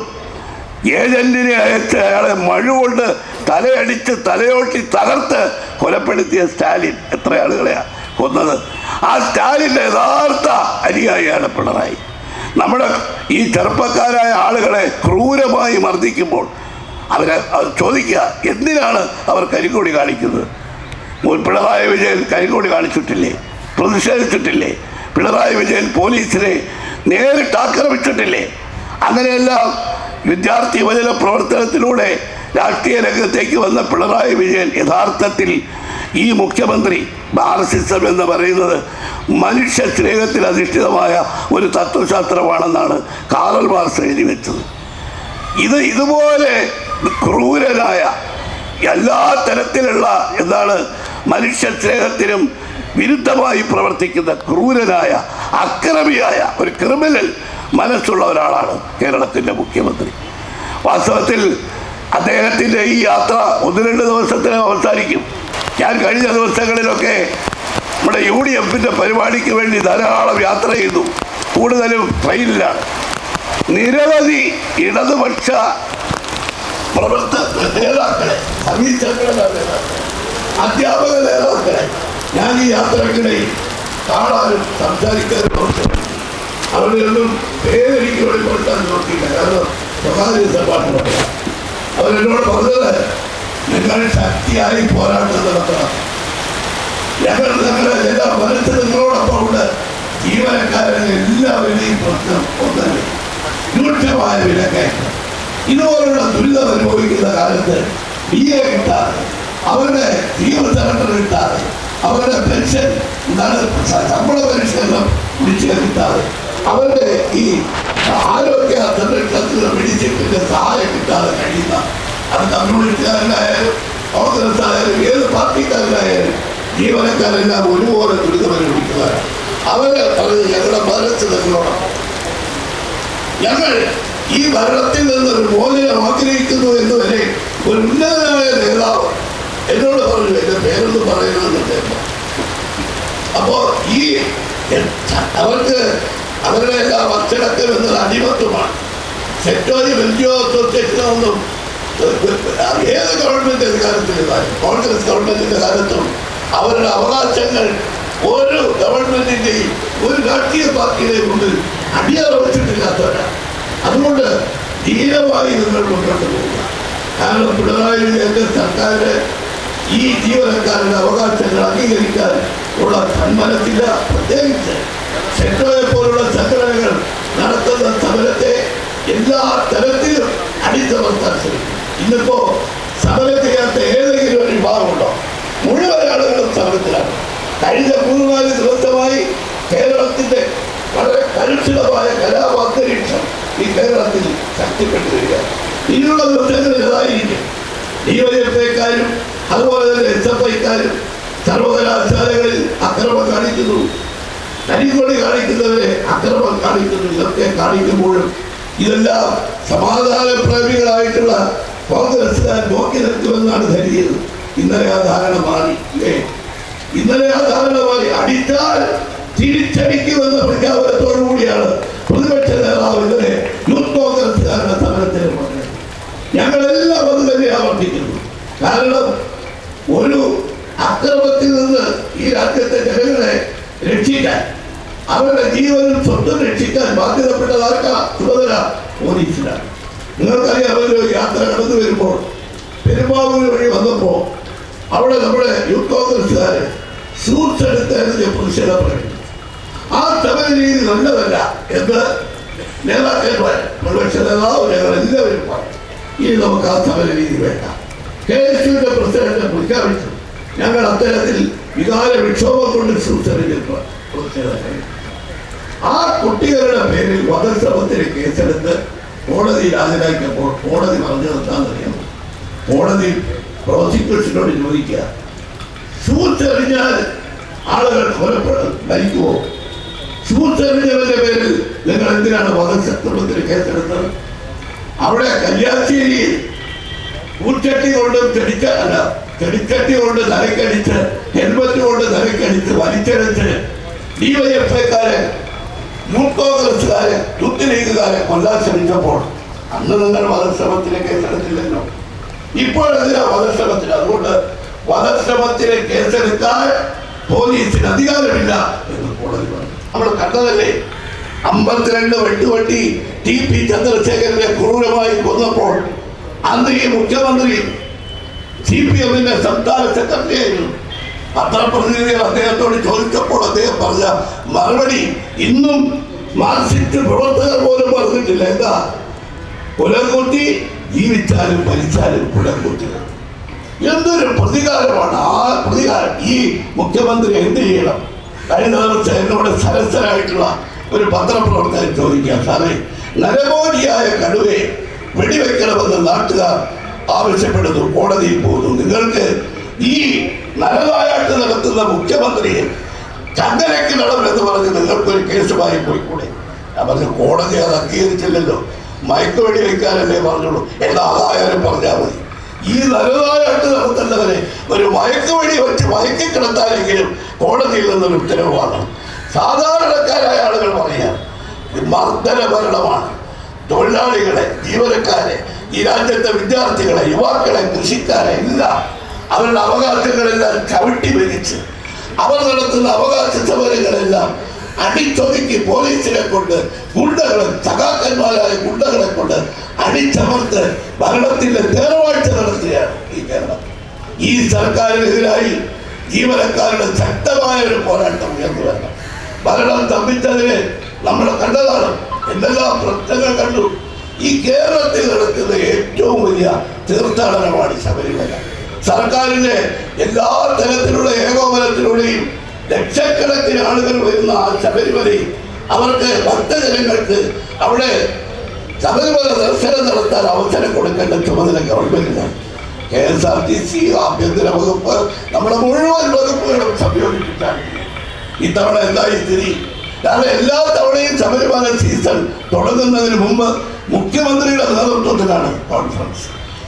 ഏജന്റിനെ അയച്ച് അയാളെ മഴുകൊണ്ട് തലയടിച്ച് തലയോട്ടി തകർത്ത് കൊലപ്പെടുത്തിയ സ്റ്റാലിൻ എത്ര ആളുകളെയാണ് കൊന്നത്. ആ സ്റ്റാലിൻ്റെ യഥാർത്ഥ അനുയായിയാണ് പിണറായി. നമ്മുടെ ഈ ചെറുപ്പക്കാരായ ആളുകളെ ക്രൂരമായി മർദ്ദിക്കുമ്പോൾ അവരെ ചോദിക്കുക, എന്തിനാണ് അവർ കരിങ്കൊടി കാണിക്കുന്നത്? പിണറായി വിജയൻ കരിങ്കൊടി കാണിച്ചിട്ടില്ലേ? പ്രതിഷേധിച്ചിട്ടില്ലേ? പിണറായി വിജയൻ പോലീസിനെ നേരിട്ട് ആക്രമിച്ചിട്ടില്ലേ? അങ്ങനെയെല്ലാം വിദ്യാർത്ഥി യുവജന പ്രവർത്തനത്തിലൂടെ രാഷ്ട്രീയ രംഗത്തേക്ക് വന്ന പിണറായി വിജയൻ യഥാർത്ഥത്തിൽ ഈ മുഖ്യമന്ത്രി മാർക്സിസം എന്ന് പറയുന്നത് മനുഷ്യ സ്നേഹത്തിൽ അധിഷ്ഠിതമായ ഒരു തത്വശാസ്ത്രമാണെന്നാണ് കാറൽ മാർക്സ് എഴുതി വെച്ചത്. ഇതുപോലെ ക്രൂരനായ എല്ലാ തരത്തിലുള്ള മനുഷ്യ സ്നേഹത്തിനും വിരുദ്ധമായി പ്രവർത്തിക്കുന്ന ക്രൂരനായ അക്രമിയായ ഒരു ക്രിമിനൽ മനസ്സുള്ള ഒരാളാണ് കേരളത്തിൻ്റെ മുഖ്യമന്ത്രി. വാസ്തവത്തിൽ അദ്ദേഹത്തിൻ്റെ ഈ യാത്ര 1-2 ദിവസത്തിനും അവസാനിക്കും. ഞാൻ കഴിഞ്ഞ ദിവസങ്ങളിലൊക്കെ നമ്മുടെ UDF-ൻ്റെ പരിപാടിക്ക് വേണ്ടി ധാരാളം യാത്ര ചെയ്തു. കൂടുതലും ട്രെയിനിലാണ്. നിരവധി ഇടതുപക്ഷ നേതാക്കളെ, സർവീസ് സംഘടനാ നേതാക്കളെ, അധ്യാപക നേതാക്കളെ ഞാൻ ഈ യാത്രക്കിടയിൽ കാണാനും സംസാരിക്കാനും നോക്കുന്നു. അവരുടെ ഒന്നും പേരെനിക്ക് വെളിപ്പെടുത്താൻ നോക്കിയില്ല, കാരണം സ്വകാര്യ സംഭാഷണം. അവരെന്നോട് പറഞ്ഞത്, നിങ്ങൾ ശക്തിയായി പോരാട്ടം നടത്തണം. ഞങ്ങളുടെ എല്ലാ മനസ്സ് നിങ്ങളോടൊപ്പം ഉണ്ട്. ജീവനക്കാരനെ എല്ലാവരുടെയും പ്രശ്നം ഒന്നല്ലേ, രൂക്ഷമായ വിലക്കയറ്റം. ഇതുപോലുള്ള ദുരിതം അനുഭവിക്കുന്ന കാലത്ത് DA കിട്ടാതെ, അവരുടെ ജീവസറണ്ടർ കിട്ടാതെ, അവരുടെ പെൻഷൻ ശമ്പള പെൻഷനും വിളിച്ചു കിട്ടാതെ, അവരുടെ ഈ ആരോഗ്യ സംരക്ഷണത്തിന് മെഡിസിന്റെ സഹായം കിട്ടാതെ കഴിയുന്ന, അത് കമ്മ്യൂണിസ്റ്റുകാരനായാലും കോൺഗ്രസ്സായാലും ഏത് പാർട്ടിക്കാരനായാലും ജീവനക്കാരെല്ലാം ഒരുപോലെ ദുരിതം അനുഭവിക്കുന്നവരാണ്. അവരെ പറഞ്ഞ് ഞങ്ങളുടെ മനസ്സ് നിങ്ങളോടൊപ്പം, ഞങ്ങൾ ഈ ഭരണത്തിൽ നിന്നൊരു മോചനം ആഗ്രഹിക്കുന്നു എന്ന് വരെ ഒരു ഉന്നതനായ നേതാവ് എന്നോട് പറഞ്ഞു. എൻ്റെ പേരൊന്നും പറയണമെന്ന്. അപ്പോൾ ഈ അവർക്ക് അവരുടെ എല്ലാ അച്ചടക്കം എന്നത് അടിമത്വമാണ്. സെക്ടോറി വെൽഫെയർ അസോസിയേഷനൊന്നും ഏത് ഗവൺമെന്റ് അധികാരത്തിലിരുന്നാലും, കോൺഗ്രസ് ഗവൺമെന്റിന്റെ കാലത്തും അവരുടെ അവകാശങ്ങൾ ഒരു ഗവൺമെന്റിന്റെയും ഒരു രാഷ്ട്രീയ പാർട്ടിയുടെയും മുമ്പിൽ അടിയറവച്ചിട്ടില്ലാത്തവരാണ്. അതുകൊണ്ട് ധീരമായി നിങ്ങൾ മുന്നോട്ട് പോവുക. കാരണം പിണറായി വിജയന്റെ സർക്കാരിന് ഈ ജീവനക്കാരുടെ അവകാശങ്ങൾ അംഗീകരിക്കാൻ ഉള്ള സന്മനത്തില്ല. പ്രത്യേകിച്ച് സെക്ടറെ പോലുള്ള സംഘടനകൾ നടത്തുന്ന സമരത്തെ എല്ലാ തരത്തിലും അടിച്ചമർത്താൻ ശ്രമിക്കും. ഇന്നിപ്പോ സമരം ചെയ്യാത്ത ഏതെങ്കിലും ഒരു വിഭാഗമുണ്ടോ? മുഴുവൻ ആളുകളും സമരത്തിലാണ്. കഴിഞ്ഞ 3-4 ദിവസമായി കേരളത്തിന്റെ വളരെ കലുഷിതമായ കലാപാന്തരീക്ഷം ഈ കേരളത്തിൽ ശക്തിപ്പെട്ടു വരികയാണ്. ഇനിയുള്ള ദിവസങ്ങളിൽ ഏതായിരിക്കും DYFഐക്കാരും അതുപോലെ തന്നെ SFഐക്കാരും സർവകലാശാലകളിൽ അക്രമം കാണിക്കുന്നു, കരിങ്കൊടി കാണിക്കുന്നവരെ അക്രമം കാണിക്കുന്നു. ഇതൊക്കെ കാണിക്കുമ്പോഴും ഇതെല്ലാം സമാധാന പ്രേമികളായിട്ടുള്ള കോൺഗ്രസ്സുകാർ നോക്കി നിൽക്കുമെന്നാണ് ധരിക്കുന്നത്. ഇന്നലെ ആ ധാരണ മാറി. അടിച്ചാൽ തിരിച്ചടിക്കുമെന്ന പ്രഖ്യാപനത്തോടു കൂടിയാണ് പ്രതിപക്ഷ നേതാവ് ഇന്നലെ യൂത്ത് കോൺഗ്രസ്സുകാരുടെ സമരത്തിന് പറഞ്ഞത്. ഞങ്ങളെല്ലാം അത് തന്നെ ആവർത്തിക്കുന്നു. കാരണം ഒരു അക്രമത്തിൽ നിന്ന് ഈ രാജ്യത്തെ ജനങ്ങളെ രക്ഷിക്കാൻ, അവരുടെ ജീവനും സ്വത്തും രക്ഷിക്കാൻ ബാധ്യതപ്പെട്ടതാർക്കാ? ചുമതല പോലീസിലാണ്. നിങ്ങൾക്കറിയാം, അവരൊരു യാത്ര കടന്നു വരുമ്പോൾ പെരുമ്പാവൂർ വഴി വന്നപ്പോൾ അവിടെ നമ്മുടെ യൂത്ത് കോൺഗ്രസ്സുകാര് ഷൂസ് എടുത്തതിന് പ്രതിഷേധം പറയുന്നു. ആ സമര രീതി നല്ലതല്ല എന്ന് നേതാക്കന്മാർ, പ്രതിപക്ഷ നേതാവ്, ഞങ്ങളെല്ലാവരും പറഞ്ഞു. ഇനി നമുക്ക് ആ സമര രീതി വേണ്ട. KSUവിന്റെ പ്രസിഡന്റ് പ്രഖ്യാപിച്ചു, ഞങ്ങൾ അത്തരത്തിൽ വികാര വിക്ഷോഭം കൊണ്ട് ഷൂസ് എടുത്തിട്ട് പ്രതിഷേധം. ആ കുട്ടികളുടെ പേരിൽ വധശ്രമത്തിന് കേസെടുത്ത് കോടതിയിൽ ഹാജരാക്കിയപ്പോൾ കോടതി പറഞ്ഞത് എന്താണെന്നറിയാമോ? കോടതി പ്രോസിക്യൂഷനോട് ചോദിക്കുക, ഷൂസ് എറിഞ്ഞാൽ ആളുകൾ മരിക്കുമോ? ഷൂസ് എറിഞ്ഞവന്റെ പേരിൽ നിങ്ങൾ എന്തിനാണ് വധശ്രമത്തിന് കേസെടുത്തത്? അവിടെ കല്യാശ്ശേരിയിൽ പൂച്ചട്ടി കൊണ്ട് ചെടിച്ചട്ടി കൊണ്ട് തലക്കടിച്ച് ഹെൽമറ്റ് കൊണ്ട് തലക്കടിച്ച് വലിച്ചെടുത്ത് ഡിവൈഎഫ്ഐക്കാരെ യൂത്ത് കോൺഗ്രസ്സുകാരെ യൂത്ത് ലീഗുകാരെ കൊല്ലാൻ ശ്രമിച്ചപ്പോൾ അന്ന് നിങ്ങൾ വധശ്രമത്തിലെ കേസെടുത്തില്ലല്ലോ. ഇപ്പോഴെന്തിനാ വധശ്രമത്തിന്? അതുകൊണ്ട് വധശ്രമത്തിലെ കേസെടുക്കാൻ പോലീസിന് അധികാരമില്ല എന്ന് കോടതി പറഞ്ഞു. നമ്മൾ കണ്ടതല്ലേ 52 വെട്ടുവട്ടി TP ചന്ദ്രശേഖരനെ ക്രൂരമായി കൊന്നപ്പോൾ അന്ന് ഈ മുഖ്യമന്ത്രി CPM-ന്റെ സംസ്ഥാന സെക്രട്ടറി ആയിരുന്നു. പത്രപ്രതിനിധികൾ അദ്ദേഹത്തോട് ചോദിച്ചപ്പോൾ അദ്ദേഹം പറഞ്ഞ മറുപടി ഇന്നും മാർക്സിസ്റ്റ് പ്രവർത്തകർ പോലും പറഞ്ഞിട്ടില്ല. എന്താ? കുലംകുത്തി ജീവിച്ചാലും മരിച്ചാലും കുലംകുത്തി. എന്തൊരു പ്രതികാരമാണ് ആ പ്രതികാരം! ഈ മുഖ്യമന്ത്രി എന്ത് ചെയ്യണം? കഴിഞ്ഞ ദിവസം എന്നോട് സരസരായിട്ടുള്ള ഒരു പത്രപ്രവർത്തകൻ ചോദിക്കാം, സാറേ, നരഭോജിയായ കടുവയെ വെടിവെക്കണമെന്ന് നാട്ടുകാർ ആവശ്യപ്പെടുന്നു, കോടതിയിൽ പോകുന്നു, നിങ്ങൾക്ക് ഈ നരനായാട്ട് നടത്തുന്ന മുഖ്യമന്ത്രിയെ ചങ്ങലയ്ക്ക് നടമെന്ന് പറഞ്ഞ് നിങ്ങൾക്കൊരു കേസുമായി പോയിക്കൂടെ? ഞാൻ പറഞ്ഞു, കോടതി അത് അംഗീകരിച്ചില്ലല്ലോ, മയക്കുവെടി വെക്കാനല്ലേ പറഞ്ഞുള്ളൂ. എന്താ അതായാലും പറഞ്ഞാൽ മതി. ഈ നരനായാട്ട് നടത്തുന്നവരെ ഒരു മയക്കുവെടി വെച്ച് മയക്കി കിടത്താനെങ്കിലും കോടതിയിൽ നിന്നൊരു ഉത്തരവ് വാങ്ങണം. സാധാരണക്കാരായ ആളുകൾ പറയാം, മർദ്ദന ഭരണമാണ്. തൊഴിലാളികളെ, ജീവനക്കാരെ, ഈ രാജ്യത്തെ വിദ്യാർത്ഥികളെ, യുവാക്കളെ, കൃഷിക്കാരെ എല്ലാം അവരുടെ അവകാശങ്ങളെല്ലാം ചവിട്ടി ഭരിച്ച് അവർ നടത്തുന്ന അവകാശ സമരങ്ങളെല്ലാം അടിച്ചൊതുക്കി പോലീസിനെ കൊണ്ട് ഗുണ്ടകളെ, സഖാക്കന്മാരായ ഗുണ്ടകളെ കൊണ്ട് അടിച്ചമർത്ത് ഭരണത്തിന്റെ തേർവാഴ്ച നടത്തുകയാണ് ഈ കേരളം. ഈ സർക്കാരിനെതിരായി ജീവനക്കാരുടെ ശക്തമായ ഒരു പോരാട്ടം ഉയർന്നു വരണം. ഭരണം തമ്മിച്ചതിനെ നമ്മൾ കണ്ടതാണ്, എന്തെല്ലാം പ്രശ്നങ്ങൾ കണ്ടു. ഈ കേരളത്തിൽ നടക്കുന്ന ഏറ്റവും വലിയ തീർത്ഥാടനമാണ് ശബരിമല. സർക്കാരിന്റെ എല്ലാ തരത്തിലുള്ള ഏകോപനത്തിലൂടെയും ലക്ഷക്കണക്കിന് ആളുകൾ വരുന്ന ആ ശബരിമലയിൽ അവർക്ക് ഭക്തജനങ്ങൾക്ക് അവിടെ ശബരിമല ദർശനം നടത്താൻ അവസരം കൊടുക്കേണ്ട ചുമതല ഗവൺമെന്റിനാണ്. KSRTC, ആഭ്യന്തര വകുപ്പ്, നമ്മുടെ മുഴുവൻ വകുപ്പുകളും സംയോജിപ്പിച്ചാണ്. ഇത്തവണ എന്തായി സ്ഥിതി? കാരണം എല്ലാ തവണയും ശബരിമല സീസൺ തുടങ്ങുന്നതിന് മുമ്പ് മുഖ്യമന്ത്രിയുടെ നേതൃത്വത്തിലാണ് കോൺഫറൻസ്.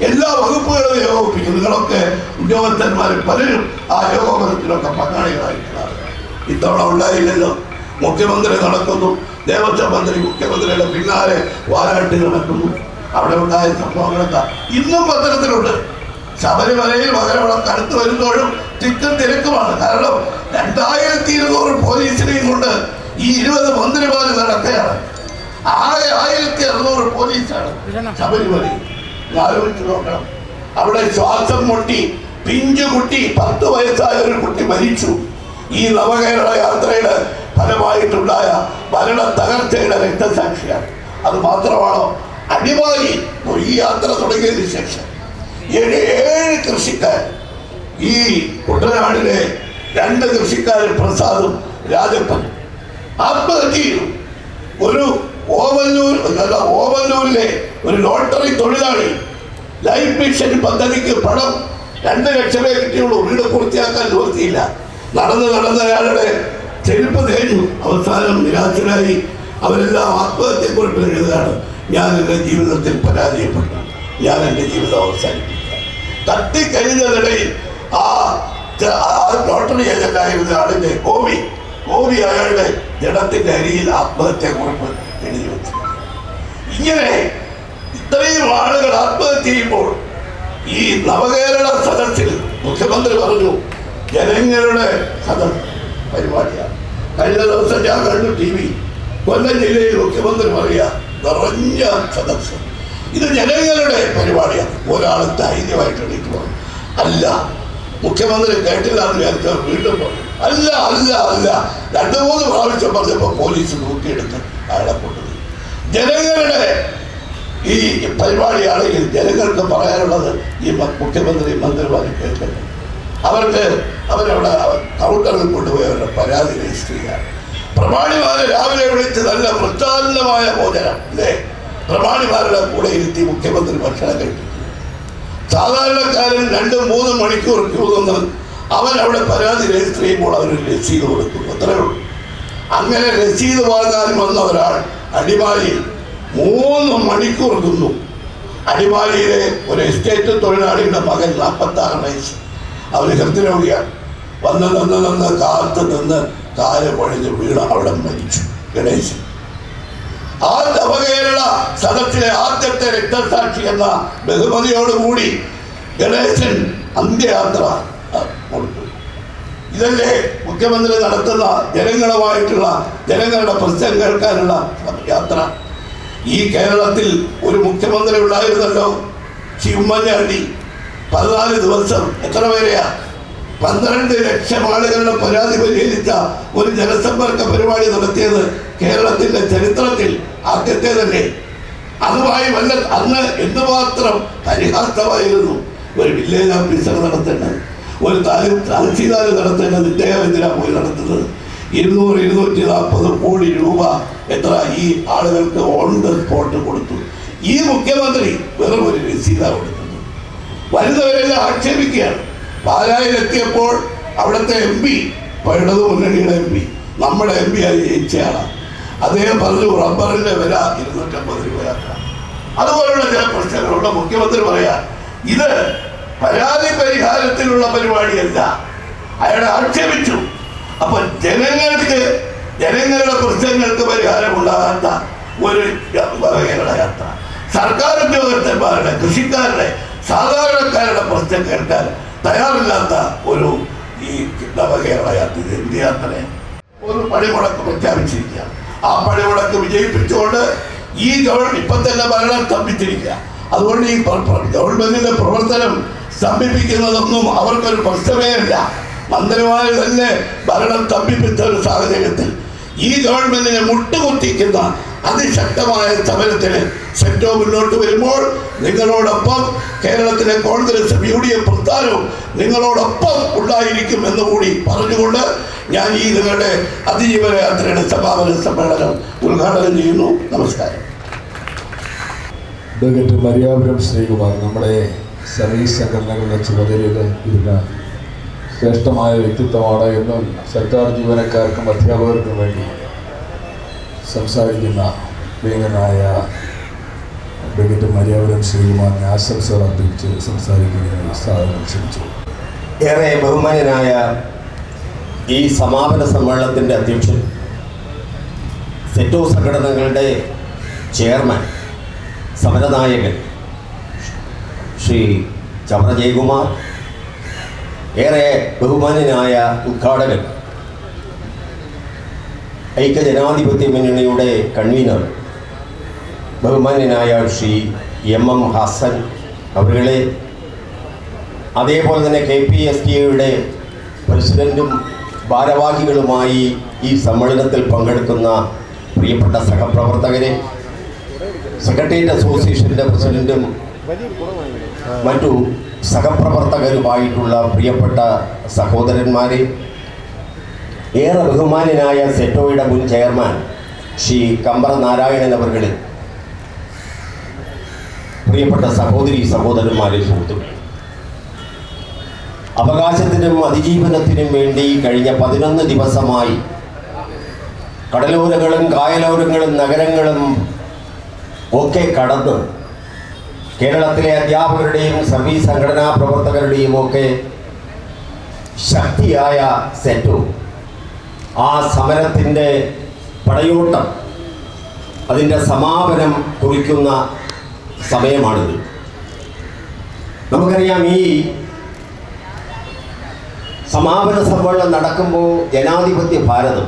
എല്ലാ വകുപ്പുകളും ഏകോപിപ്പിക്കും. നിങ്ങളൊക്കെ ഉദ്യോഗസ്ഥന്മാരും പലരും ആ ഏകോപനത്തിലൊക്കെ പങ്കാളികളായിട്ടുള്ളതാണ്. ഇത്തവണ ഉണ്ടായില്ലല്ലോ. മുഖ്യമന്ത്രി നടക്കുന്നു, ദേവസ്വം മന്ത്രി മുഖ്യമന്ത്രിയുടെ പിന്നാലെ വാലാട്ടി നടക്കുന്നു. അവിടെ ഉണ്ടായ സംഭവങ്ങളൊക്കെ ഇന്നും പത്രത്തിലുണ്ട്. ശബരിമലയിൽ മകരവിളക്ക് അടുത്ത് വരുമ്പോഴും തിക്കും തിരക്കുമാണ്. കാരണം 2200 പോലീസിനെയും കൊണ്ട് ഈ 20 മന്ത്രിമാര് നടക്കുകയാണ്. ആകെ 1600 പോലീസാണ് ശബരിമലയിൽ. ആലോചിച്ച് നോക്കണം. അവിടെ ശ്വാസം മുട്ടി പിഞ്ചു കുട്ടി, 10 വയസ്സായ ഒരു കുട്ടി മരിച്ചു. ഈ നവകേരള യാത്രയുടെ ഫലമായിട്ടുണ്ടായ ഭരണ തകർച്ചയുടെ രക്തസാക്ഷിയാണ്. അത് മാത്രമാണോ? അടിമാലി ഈ യാത്ര തുടങ്ങിയതിന് ശേഷം 7 കൃഷിക്കാർ, ഈ കുട്ടനാടിലെ 2 കൃഷിക്കാരൻ പ്രസാദും രാജപ്പനും ആത്മഹത്യ ചെയ്തു. ഒരു ഓമല്ലൂരിലെ ഒരു ലോട്ടറി തൊഴിലാളി ലൈഫ് മിഷൻ പദ്ധതിക്ക് പണം 2 ലക്ഷമേ കിട്ടിയുള്ളൂ. വീട് പൂർത്തിയാക്കാൻ നിവൃത്തിയില്ല. നടന്ന് അയാളുടെ ചെരുപ്പ് തേഞ്ഞു. അവസാനം നിരാശരായി അവരെല്ലാം ആത്മഹത്യക്കുറിപ്പിൽ എഴുതുകയാണ്, ഞാൻ എൻ്റെ ജീവിതത്തിൽ പരാജയപ്പെട്ടു, ഞാൻ എൻ്റെ ജീവിതം അവസാനിപ്പിക്കുക. തട്ടിക്കഴിഞ്ഞതിനിടയിൽ ആ ലോട്ടറി ഏജന്റായിരുന്ന ആളിൻ്റെ കോവി അയാളുടെ ജഡത്തിന്റെ അരിയിൽ ആത്മഹത്യക്കുറിപ്പ് എഴുതി വെച്ചു. ഇങ്ങനെ ഇത്രയും ആളുകൾ ആത്മഹത്യ ചെയ്യുമ്പോൾ ഈ നവകേരള സദസ്സിൽ മുഖ്യമന്ത്രി പറഞ്ഞു, ജനങ്ങളുടെ സദസ് പരിപാടിയാണ്. കഴിഞ്ഞ ദിവസം ഞാൻ കണ്ടു TV, കൊല്ലം ജില്ലയിൽ മുഖ്യമന്ത്രി പറയുക, നിറഞ്ഞ സദസ്, ഇത് ജനങ്ങളുടെ പരിപാടിയാണ്. ഒരാൾ ധൈര്യമായിട്ട് എണീറ്റ് പറഞ്ഞു, അല്ല മുഖ്യമന്ത്രി കേട്ടില്ല എന്ന് വിചാരിച്ചാൽ വീണ്ടും പറഞ്ഞു, അല്ല 2-3 പ്രാവശ്യം പറഞ്ഞപ്പോൾ പോലീസ് നോക്കിയെടുത്ത് അയാളെ കൊണ്ടുപോയി. ജനങ്ങളുടെ ഈ പരിപാടിയാണെങ്കിൽ ജനങ്ങൾക്ക് പറയാനുള്ളത് ഈ മുഖ്യമന്ത്രി മന്ത്രിമാരെ കേൾക്കണം. അവരവിടെ കൗണ്ടറിൽ കൊണ്ടുപോയി അവരുടെ പരാതി രജിസ്റ്റർ ചെയ്യാൻ. പ്രമാണിമാരെ രാവിലെ വിളിച്ച് നല്ല വൃത്താന്തമായ ഭോജനം അല്ലേ, പ്രമാണിമാരുടെ കൂടെ ഇരുത്തി മുഖ്യമന്ത്രി ഭക്ഷണം കഴിപ്പിച്ചു. സാധാരണക്കാരൻ 2-3 മണിക്കൂർ ക്യൂ നിന്ന് അവൻ അവിടെ പരാതി രജിസ്റ്റർ ചെയ്യുമ്പോൾ അവനൊരു രസീത് കൊടുക്കും, അത്രേ ഉള്ളൂ. അങ്ങനെ രസീത് വാങ്ങാൻ വന്ന ഒരാൾ അടിമാലിയിൽ 3 മണിക്കൂർ നിന്നു. അടിമാലിയിലെ ഒരു എസ്റ്റേറ്റ് തൊഴിലാളിയുടെ മകൻ 46 വയസ്സ്, അവന് ഹൃദ്രോഗിയാണ്. നിന്ന് കാത്ത് നിന്ന് കാല് പൊഴിഞ്ഞ് വീണ് അവിടെ മരിച്ചു ഗണേശൻ. ആ നവകേരള സദസ്സിലെ ആദ്യത്തെ രക്തസാക്ഷി എന്ന ബഹുമതിയോടുകൂടി ഗണേശൻ അന്ത്യയാത്ര കൊടുത്തു. ഇതല്ലേ മുഖ്യമന്ത്രി നടത്തുന്ന ജനങ്ങളുമായിട്ടുള്ള ജനങ്ങളുടെ പ്രശ്നം കേൾക്കാനുള്ള യാത്ര? ഈ കേരളത്തിൽ ഒരു മുഖ്യമന്ത്രി ഉണ്ടായിരുന്നല്ലോ, ഉമ്മൻചാണ്ടി. 14 ദിവസം എത്ര പേരെയാ? 12 ലക്ഷം ആളുകളുടെ പരാതി പരിഹരിച്ച ഒരു ജനസമ്പർക്ക പരിപാടി നടത്തിയത് കേരളത്തിന്റെ ചരിത്രത്തിൽ ആദ്യത്തെ തന്നെ. അതുമായി അന്ന് എന്തുമാത്രം പരിഹാസമായിരുന്നു ഒരു വില്ലേജ് ഓഫീസർ നടത്തേണ്ടത്, ഒരു തഹസീൽദാർ നടത്തേണ്ടത്. ഇദ്ദേഹം എന്തിനാ പോയി നടത്തുന്നത്? 200-240 കോടി രൂപ എത്ര ഈ ആളുകൾക്ക് ഓൺ ദ സ്പോട്ട് കൊടുത്തു. ഈ മുഖ്യമന്ത്രി വെറും ഒരു രസീതാണ് കൊടുക്കുന്നത്. വരുന്നവരെല്ലാം ആക്ഷേപിക്കുകയാണ്. പാലായിലെത്തിയപ്പോൾ അവിടുത്തെ MP, ഇടതു മുന്നണിയുടെ MP, നമ്മുടെ MP ആയി ജയിച്ചയാളാണ്. അദ്ദേഹം പറഞ്ഞു റബ്ബറിന്റെ വില 250 രൂപയാക്കാം. അതുപോലുള്ള ചില പ്രശ്നങ്ങളുള്ള മുഖ്യമന്ത്രി പറയാ ഇത് പരാതി പരിഹാരത്തിലുള്ള പരിപാടിയല്ല. അയാളെ ആക്ഷേപിച്ചു. അപ്പൊ ജനങ്ങളുടെ പ്രശ്നങ്ങൾക്ക് പരിഹാരമുണ്ടാകാത്ത ഒരു നവകേരള യാത്ര, സർക്കാർ ഉദ്യോഗസ്ഥന്മാരുടെ, കൃഷിക്കാരുടെ, സാധാരണക്കാരുടെ പ്രശ്നം കേൾക്കാൻ തയ്യാറില്ലാത്ത ഒരു ഈ നവകേരള യാത്ര, എന്ത് യാത്ര? ഒരു പണിമുടക്ക് പ്രഖ്യാപിച്ചിരിക്കുക. ആ പണിമുടക്ക് വിജയിപ്പിച്ചുകൊണ്ട് ഈ ഗവൺമെന്റ് ഇപ്പം തന്നെ ഭരണം സ്തംഭിച്ചിരിക്കുക. അതുകൊണ്ട് ഈ ഗവൺമെന്റിന്റെ പ്രവർത്തനം സ്തംഭിപ്പിക്കുന്നതൊന്നും അവർക്കൊരു പ്രശ്നമേ അല്ല. മന്ത്രിമാർ തന്നെ ഭരണം സ്തംഭിപ്പിച്ച ഒരു സാഹചര്യത്തിൽ ഈ ഗവൺമെന്റിനെ മുട്ടുകുത്തിക്കുന്ന അതിശക്തമായ സമരത്തിന് സെറ്റോ മുന്നോട്ട് വരുമ്പോൾ നിങ്ങളോടൊപ്പം കേരളത്തിലെ കോൺഗ്രസും UDF പ്രസ്ഥാനവും നിങ്ങളോടൊപ്പം ഉണ്ടായിരിക്കും എന്നുകൂടി പറഞ്ഞുകൊണ്ട് ഞാൻ ഈ നിങ്ങളുടെ അതിജീവന യാത്രയുടെ സമാപന സമ്മേളനം ഉദ്ഘാടനം ചെയ്യുന്നു. നമസ്കാരം. മരിയാപുരം ശ്രീകുമാർ നമ്മുടെ സർവീസ് സംഘടനകളുടെ ചുമതലയിൽ ഇരുന്ന ശ്രേഷ്ഠമായ വ്യക്തിത്വമാണ് എന്നും സർക്കാർ ജീവനക്കാർക്കും അധ്യാപകർക്കും വേണ്ടി സംസാരിക്കുന്ന പ്രിയങ്കനായ മരിയാപുരം ശ്രീകുമാറിനെ ആശംസകൾ അർപ്പിച്ച് സംസാരിക്കുന്നതിന് സാധനം ക്ഷണിച്ചു. ഏറെ ബഹുമാന്യനായ ഈ സമാപന സമ്മേളനത്തിൻ്റെ അധ്യക്ഷൻ, സെറ്റോ സംഘടനകളുടെ ചെയർമാൻ, സമരനായകൻ ശ്രീ ചമ്ര ജയകുമാർ, ഏറെ ബഹുമാന്യനായ ഉദ്ഘാടകൻ, ഐക്യജനാധിപത്യ മുന്നണിയുടെ കൺവീനർ ബഹുമാന്യനായ ശ്രീ MM ഹസൻ അവരുകളെ, അതേപോലെ തന്നെ KPSTA പ്രസിഡന്റും ഭാരവാഹികളുമായി ഈ സമ്മേളനത്തിൽ പങ്കെടുക്കുന്ന പ്രിയപ്പെട്ട സഹപ്രവർത്തകരെ, സെക്രട്ടേറിയറ്റ് അസോസിയേഷൻ്റെ പ്രസിഡന്റും മറ്റു സഹപ്രവർത്തകരുമായിട്ടുള്ള പ്രിയപ്പെട്ട സഹോദരന്മാരെ, ഏറെ ബഹുമാന്യനായ സെറ്റോയുടെ മുൻ ചെയർമാൻ ശ്രീ കമ്പറ നാരായണൻ അവർകളിൽ, പ്രിയപ്പെട്ട സഹോദരന്മാരെ, സുഹൃത്തുക്കളെ, അവകാശത്തിനും അതിജീവനത്തിനും വേണ്ടി കഴിഞ്ഞ 11 ദിവസമായി കടലോരങ്ങളും കായലോരങ്ങളും നഗരങ്ങളും ഒക്കെ കടന്ന് കേരളത്തിലെ അധ്യാപകരുടെയും സർവീസ് സംഘടനാ പ്രവർത്തകരുടെയും ഒക്കെ ശക്തിയായ സെറ്റോ ആ സമരത്തിൻ്റെ പടയോട്ടം, അതിൻ്റെ സമാപനം കുറിക്കുന്ന സമയമാണിത്. നമുക്കറിയാം, ഈ സമാപന സമ്മേളനം നടക്കുമ്പോൾ ജനാധിപത്യ ഭാരതം,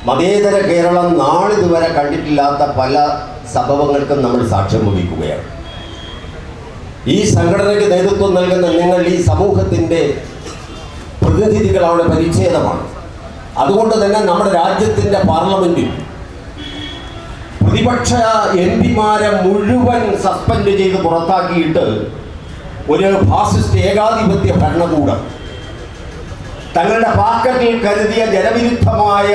മതേതര കേരളം നാളിതുവരെ കണ്ടിട്ടില്ലാത്ത പല സംഭവങ്ങൾക്കും നമ്മൾ സാക്ഷ്യം വഹിക്കുകയാണ്. ഈ സംഘടനയ്ക്ക് നേതൃത്വം നൽകുന്ന നിങ്ങൾ ഈ സമൂഹത്തിൻ്റെ പ്രതിനിധികളുടെ പരിച്ഛേദമാണ്. അതുകൊണ്ട് തന്നെ നമ്മുടെ രാജ്യത്തിൻ്റെ പാർലമെൻറ്റിൽ പ്രതിപക്ഷ MP-മാരെ മുഴുവൻ സസ്പെൻഡ് ചെയ്ത് പുറത്താക്കിയിട്ട് ഒരു ഫാസിസ്റ്റ് ഏകാധിപത്യ ഭരണകൂടം തങ്ങളുടെ പാക്കറ്റിൽ കരുതിയ ജനവിരുദ്ധമായ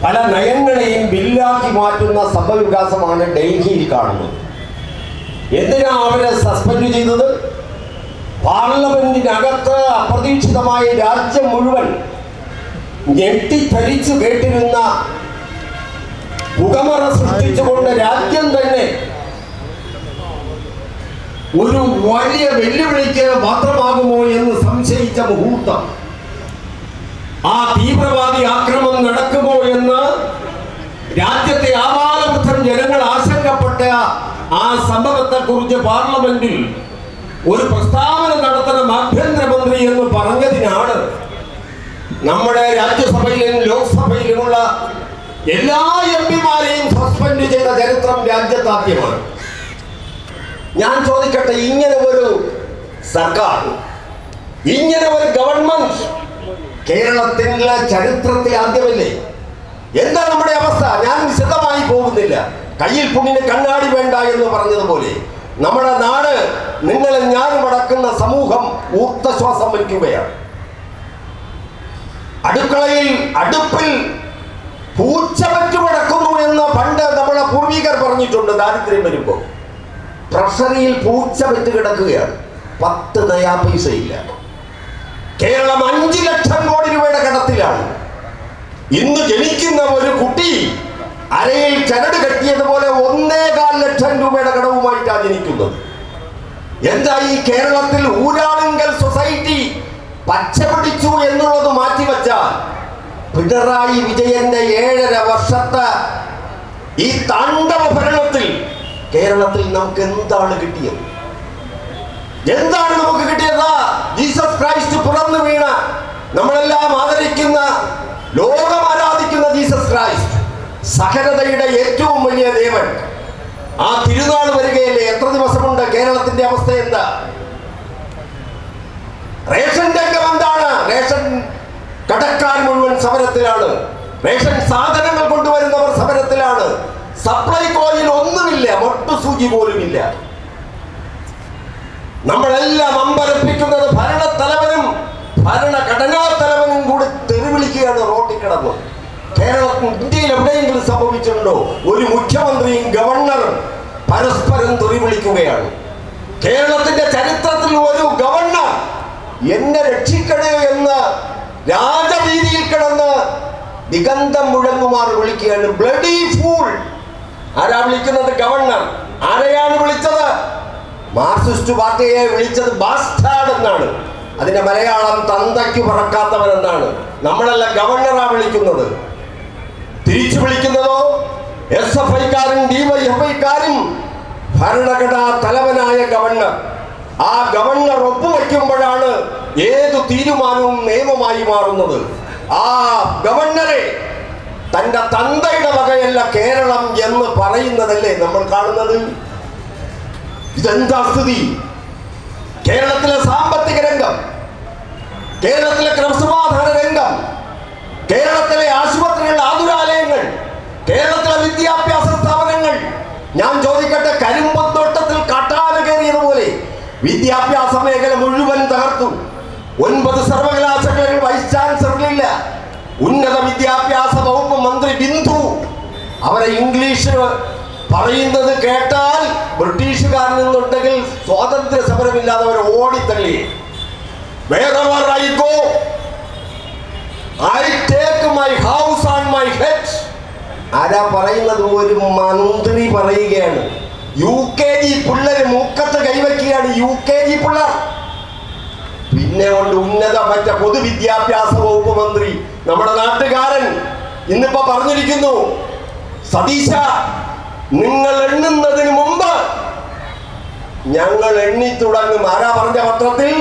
പല നയങ്ങളെയും ബില്ലാക്കി മാറ്റുന്ന സംഭവവികാസമാണ് ഡൽഹിയിൽ കാണുന്നത്. എന്തിനാണ് അവരെ സസ്പെൻഡ് ചെയ്തത്? പാർലമെന്റിനകത്ത് അപ്രതീക്ഷിതമായി രാജ്യം മുഴുവൻ ഞെട്ടിത്തരിച്ചു കേട്ടിരുന്ന പുകമറ സൃഷ്ടിച്ചുകൊണ്ട് രാജ്യം തന്നെ ഒരു വലിയ വെല്ലുവിളിക്ക് മാത്രമാകുമോ എന്ന് സംശയിച്ച മുഹൂർത്തം, ആ തീവ്രവാദി ആക്രമണം നടക്കുമോ എന്ന് രാജ്യത്തെ ആവാലവൃദ്ധം ജനങ്ങൾ ആശങ്കപ്പെട്ട ആ സംഭവത്തെക്കുറിച്ച് പാർലമെന്റിൽ ഒരു പ്രസ്താവന നടത്തണം ആഭ്യന്തരമന്ത്രി എന്ന് പറഞ്ഞതിനാണ് നമ്മുടെ രാജ്യസഭയിലും ലോക്സഭയിലുമുള്ള എല്ലാ എംപിമാരെയും സസ്പെൻഡ് ചെയ്ത ചരിത്രം രാജ്യത്താദ്യമാണ്. ഞാൻ ചോദിക്കട്ടെ, ഇങ്ങനെ ഒരു സർക്കാർ, ഇങ്ങനെ ഒരു ഗവൺമെന്റ് കേരളത്തിലെ ചരിത്രത്തിൽ ആദ്യമല്ലേ? എന്താ നമ്മുടെ അവസ്ഥ? ഞാൻ വിശദമായി പോകുന്നില്ല. കയ്യിൽ പുണ്ണിന് കണ്ണാടി വേണ്ട എന്ന് പറഞ്ഞതുപോലെ നമ്മുടെ നാട്, നിങ്ങളും ഞാനും അടക്കുന്ന സമൂഹം ഊർദ്ധശ്വാസം വലിക്കുകയാണ്. അടുപ്പിൽ പൂച്ച പറ്റുമടക്കുന്നു എന്ന് പണ്ട് നമ്മുടെ പൂർവികർ പറഞ്ഞിട്ടുണ്ട്. ദാരിദ്ര്യം വരുമ്പോൾ ട്രഷറിയിൽ പൂച്ച പറ്റ് കിടക്കുകയാണ്, 10 നയാ പൈസ ഇല്ല. കേരളം 5 ലക്ഷം കോടി രൂപയുടെ കടത്തിലാണ്. ഇന്ന് ജനിക്കുന്ന ഒരു കുട്ടി അരയിൽ ചരട് കെട്ടിയതുപോലെ 1.25 ലക്ഷം രൂപയുടെ കടവുമായിട്ടാണ് ജനിക്കുന്നത്. എന്താ ഈ കേരളത്തിൽ ഊരാളുങ്കൽ സൊസൈറ്റി പച്ചപിടിച്ചു എന്നുള്ളത് മാറ്റിവെച്ചാൽ പിണറായി വിജയന്റെ 7.5 വർഷത്തെ ഈ താണ്ഡവ ഭരണത്തിൽ കേരളത്തിൽ നമുക്ക് എന്താണ് കിട്ടിയത്? എന്താണ് നമുക്ക് കിട്ടിയത്? ജീസസ് ക്രൈസ്റ്റ് പിറന്നു വീണ, നമ്മളെല്ലാം ആദരിക്കുന്ന, ലോകം ആരാധിക്കുന്ന ജീസസ് ക്രൈസ്റ്റ്, സഹനതയുടെ ഏറ്റവും വലിയ ദേവൻ, ആ തിരുനാൾ വരികയല്ലേ? എത്ര ദിവസമുണ്ട്? കേരളത്തിന്റെ അവസ്ഥ എന്താ? റേഷൻ രംഗം എന്താണ്? റേഷൻ കടക്കാർ മുഴുവൻ സമരത്തിലാണ്. റേഷൻ സാധനങ്ങൾ കൊണ്ടുവരുന്നവർ സമരത്തിലാണ്. സപ്ലൈകോയിൽ ഒന്നുമില്ല, മൊട്ടുസൂചി പോലുമില്ല. നമ്മളെല്ലാം അമ്പരപ്പിക്കുന്നത് ഭരണത്തലവനും ഭരണഘടനാ തലവനും കൂടി തെരുവിളിക്കുകയാണ് റോട്ടിൽ കിടന്നു. കേരളത്തിൽ, ഇന്ത്യയിൽ എവിടെയെങ്കിലും സംഭവിച്ചിട്ടുണ്ടോ? ഒരു മുഖ്യമന്ത്രിയും ഗവർണറും പരസ്പരം തെറിവിളിക്കുകയാണ്. കേരളത്തിന്റെ ചരിത്രത്തിൽ ഒരു ഗവർണർ എന്നെ രക്ഷിക്കണേ എന്ന് രാജവീതിയിൽ കിടന്ന് ദിഗന്തം മുഴങ്ങുമാർ വിളിക്കുകയാണ്. Bloody fool. ആരാ വിളിക്കുന്നത്? ഗവർണർ. ആരെയാണ് വിളിച്ചത്? മാർക്സിസ്റ്റ് പാർട്ടിയെ വിളിച്ചത് ബാസ്റ്റാർഡ് എന്നാണ്. അതിന്റെ മലയാളം തന്തയ്ക്ക് പറക്കാത്തവൻ എന്നാണ്. നമ്മളല്ല, ഗവർണറാ വിളിക്കുന്നത്. തിരിച്ചു വിളിക്കുന്നതോ SFIക്കാരും DYFIക്കാരും ഭരണഘടനാ തലവനായ ഗവർണർ. ആ ഗവർണർ ഒപ്പുവെക്കുമ്പോഴാണ് ഏതു തീരുമാനവും നിയമമായി മാറുന്നത്. ആ ഗവർണറെ തന്റെ തന്തയുടെ വകയല്ല കേരളം എന്ന് പറയുന്നതല്ലേ നമ്മൾ കാണുന്നത്? ഇതെന്താ സ്ഥിതി? കേരളത്തിലെ സാമ്പത്തിക രംഗം, കേരളത്തിലെ ക്രമസമാധാന രംഗം, കേരളത്തിലെ ആശുപത്രികൾ, ആതുരാലയങ്ങൾ, കേരളത്തിലെ വിദ്യാഭ്യാസ സ്ഥാപനങ്ങൾ, ഞാൻ ചോദിക്കട്ടെ, കരിമ്പത്തോട്ടത്തിൽ കാട്ടാന കയറിയതുപോലെ വിദ്യാഭ്യാസ മേഖല മുഴുവൻ തകർത്തു. 9 സർവകലാശാലകളിൽ വൈസ് ചാൻസലറില്ല. ഉന്നത വിദ്യാഭ്യാസ വകുപ്പ് മന്ത്രി ബിന്ദു, അവരെ ഇംഗ്ലീഷ് പറയുന്നത് കേട്ടാൽ ബ്രിട്ടീഷുകാരിൽ നിന്നുണ്ടെങ്കിൽ സ്വാതന്ത്ര്യ സമരമില്ലാതെ അവർ ഓടിത്തള്ളി. Wherever I go, I take my house on my head. ആരാ പറയുന്നത്? ഒരു മന്ത്രി പറയുകയാണ്. UKG പിള്ളേര് മൂക്കത്ത് കൈവയ്ക്കുകയാണ്. UKG പിള്ളേർ. പിന്നെ കൊണ്ട് ഉന്നത പൊതുവിദ്യാഭ്യാസ വകുപ്പ് മന്ത്രി, നമ്മുടെ നാട്ടുകാരൻ, ഇന്നിപ്പോ പറഞ്ഞിരിക്കുന്നു, സതീശ, നിങ്ങൾ എണ്ണുന്നതിന് മുമ്പ് ഞങ്ങൾ എണ്ണി തുടങ്ങും. ആരാ പറഞ്ഞ പത്രത്തിൽ?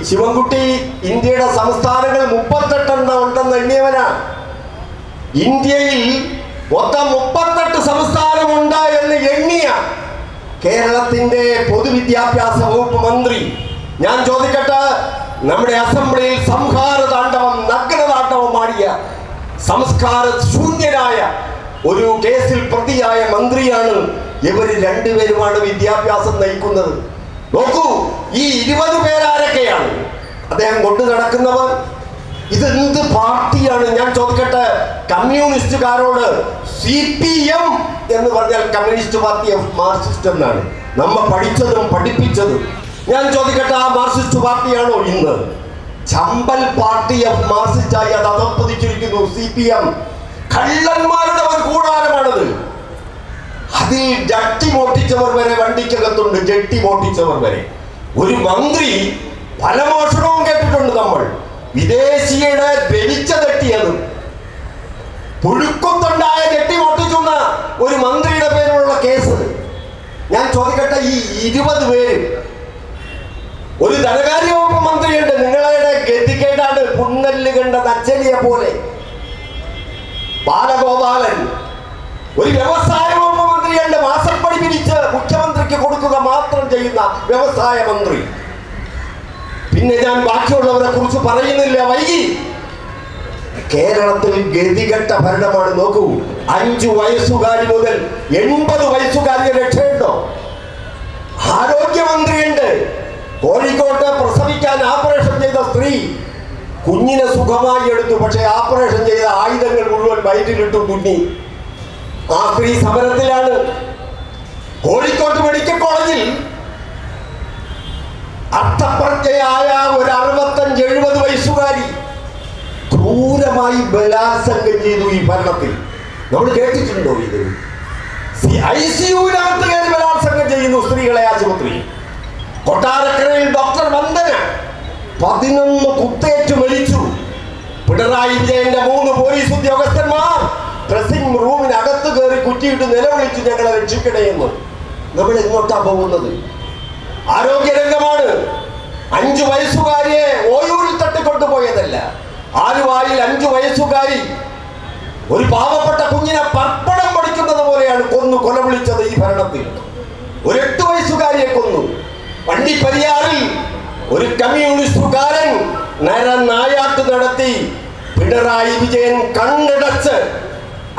ശിവൻകുട്ടി ഇന്ത്യയുടെ സംസ്ഥാനങ്ങൾ 38 ഉണ്ടെന്ന് എണ്ണിയവനാ. ഇന്ത്യയിൽ മൊത്തം 38 സംസ്ഥാനമുണ്ട് എന്ന് എണ്ണിയ കേരളത്തിന്റെ പൊതുവിദ്യാഭ്യാസ വകുപ്പ് മന്ത്രി. ഞാൻ ചോദിക്കട്ടെ, നമ്മുടെ അസംബ്ലിയിൽ സംഹാര താണ്ഡവം, നഗ്നതാണ്ഡവം ആടിയ സംസ്കാര ശൂന്യനായ ഒരു കേസിൽ പ്രതിയായ മന്ത്രിയാണ്. ഇവർ രണ്ടുപേരുമാണ് വിദ്യാഭ്യാസം നയിക്കുന്നത്. നോക്കൂ, ഈ 20 പേരാരൊക്കെയാണ് അദ്ദേഹം കൊണ്ടു നടക്കുന്നവർ? ഇതെന്ത് പാർട്ടിയാണ്? ഞാൻ ചോദിക്കട്ടെ, കമ്മ്യൂണിസ്റ്റുകാരോട് CPM എന്ന് പറഞ്ഞാൽ കമ്മ്യൂണിസ്റ്റ് പാർട്ടി ഓഫ് മാർക്സിസ്റ്റ് എന്നാണ് നമ്മ പഠിച്ചതും പഠിപ്പിച്ചതും. ഞാൻ ചോദിക്കട്ടെ, ആ മാർക്സിസ്റ്റ് പാർട്ടിയാണോ ഇന്ന്? ചമ്പൽ പാർട്ടി ഓഫ് മാർക്സിസ്റ്റായി അത് അതപ്പതിച്ചിരിക്കുന്നു. CPM കള്ളന്മാരുടെ ഒരു കൂടാരമാണത്. അതിൽ ജട്ടി മോട്ടിച്ചവർ വരെ വണ്ടിക്കകത്തുണ്ട്, ജട്ടി മോട്ടിച്ചവർ വരെ. ഒരു മന്ത്രി പല മോഷണവും കേട്ടിട്ടുണ്ട് നമ്മൾ. വിദേശിയുടെ വെളിച്ച തട്ടിയതും പുഴുക്കുത്തുണ്ടായ ജട്ടി മോട്ടിച്ചുന്ന ഒരു മന്ത്രിയുടെ പേരിലുള്ള കേസ്. ഞാൻ ചോദിക്കട്ടെ, ഈ 20 പേര്, ഒരു ധനകാര്യ വകുപ്പ് മന്ത്രിയുണ്ട്, നിങ്ങളുടെ ഗതികേടാണ് പുന്നല്ല് കണ്ട നച്ചലിയെ പോലെ. ബാലഗോപാലൻ, ഒരു വ്യവസായ വകുപ്പ് മന്ത്രിയുണ്ട്, മാസപ്പടി പിരിച്ച് മുഖ്യമന്ത്രിക്ക് കൊടുക്കുക മാത്രം ചെയ്യുന്ന വ്യവസായ മന്ത്രി. പിന്നെ ഞാൻ ബാക്കിയുള്ളവരെ കുറിച്ച് പറയുന്നില്ല. വൈകി കേരളത്തിൽ ഗതികെട്ട ഭരണമാണ്. നോക്കൂ, 5 വയസ്സുകാരി മുതൽ 80 വയസ്സുകാരിയെ രക്ഷയുണ്ടോ? ആരോഗ്യമന്ത്രിയുണ്ട്. കോഴിക്കോട്ട് പ്രസവിക്കാൻ ഓപ്പറേഷൻ ചെയ്ത സ്ത്രീ കുഞ്ഞിനെ സുഖമായി എടുത്തു, പക്ഷെ ഓപ്പറേഷൻ ചെയ്ത ആയുധങ്ങൾ മുഴുവൻ വയറ്റിലിട്ടു കുഞ്ഞി. ആ സ്ത്രീ സമരത്തിലാണ്. കോഴിക്കോട്ട് മെഡിക്കൽ കോളേജിൽ അർത്ഥപ്രജ്ഞയായ ഒരു 65-70 വയസ്സുകാരി ക്രൂരമായി ബലാത്സംഗം ചെയ്തു ഈ ഭരണത്തിൽ. നമ്മൾ കേട്ടിട്ടുണ്ടോ ഇത്? ICU-നകത്ത് കയറി ബലാത്സംഗം ചെയ്യുന്നു സ്ത്രീകളെ ആശുപത്രി. കൊട്ടാരക്കരയിൽ ഡോക്ടർ വന്ദന 11 കുത്തേറ്റ് മരിച്ചു. പിണറായി വിജയന്റെ 3 പോലീസ് ഉദ്യോഗസ്ഥന്മാർ ഡ്രസ്സിംഗ് റൂമിനകത്ത് കയറി കുറ്റിയിട്ട് നിലവിളിച്ചു, ഞങ്ങളെ രക്ഷിക്കണേ എന്ന്. നമ്മൾ എങ്ങോട്ടാ പോകുന്നത്? ആരോഗ്യരംഗമാണ്. 5 വയസ്സുകാരിയെ ഓയൂരിൽ തട്ടിക്കൊണ്ടുപോയതല്ല, ആലുവായിൽ 5 വയസ്സുകാരി ഒരു പാവപ്പെട്ട കുഞ്ഞിനെ പപ്പടം പൊടിക്കുന്നത് പോലെയാണ് കൊല വിളിച്ചത് ഈ ഭരണത്തിൽ. ഒരു 8 വയസ്സുകാരിയെ കൊന്നു. വണ്ടിപ്പെരിയാറിൽ ഒരു കമ്മ്യൂണിസ്റ്റുകാരൻ നരനായാട്ട് നടത്തി. പിണറായി വിജയൻ കണ്ണടച്ച്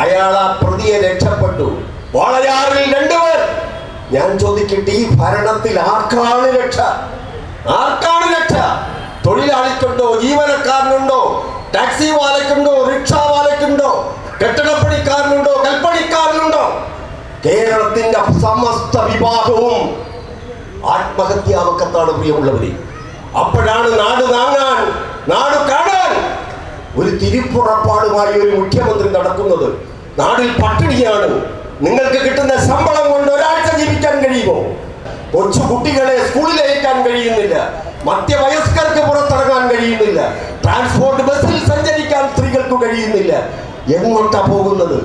അയാൾ ആ പ്രതിയെ രക്ഷപ്പെട്ടു. വാളയാറിൽ 2 പേർ. ഞാൻ ചോദിക്കട്ടെ, ഈ ഭരണത്തിൽ ആർക്കാണ് രക്ഷ? ആർക്കാണ് രക്ഷ? തൊഴിലാളിക്കുണ്ടോ? ജീവനക്കാരനുണ്ടോ? ടാക്സി വാലയ്ക്കുണ്ടോ? റിക്ഷാ വാലയ്ക്കുണ്ടോ? കെട്ടിടപ്പണിക്കാരനുണ്ടോ? കൽപ്പണിക്കാരനുണ്ടോ? കേരളത്തിന്റെ സമസ്ത വിഭാഗവും ആത്മഹത്യാവക്കത്താണ് പ്രിയമുള്ളവരെ. അപ്പോഴാണ് നാട് താങ്ങാൻ, നാട് കാണാൻ ഒരു തിരിപ്പുറപ്പാടുമായി ഒരു മുഖ്യമന്ത്രി നടക്കുന്നത്. നാടിൽ പട്ടിണിയാണ്. നിങ്ങൾക്ക് കിട്ടുന്ന ശമ്പളം കൊണ്ട് ഒരാഴ്ച ജീവിക്കാൻ കഴിയുമോ? കൊച്ചു കുട്ടികളെ സ്കൂളിൽ അയക്കാൻ കഴിയുന്നില്ല. മധ്യവയസ്കർക്ക് പുറത്തിറങ്ങാൻ കഴിയുന്നില്ല. ട്രാൻസ്പോർട്ട് ബസ്സിൽ സഞ്ചരിക്കാൻ സ്ത്രീകൾക്ക് കഴിയുന്നില്ല. എങ്ങോട്ടാ പോകുന്നത്?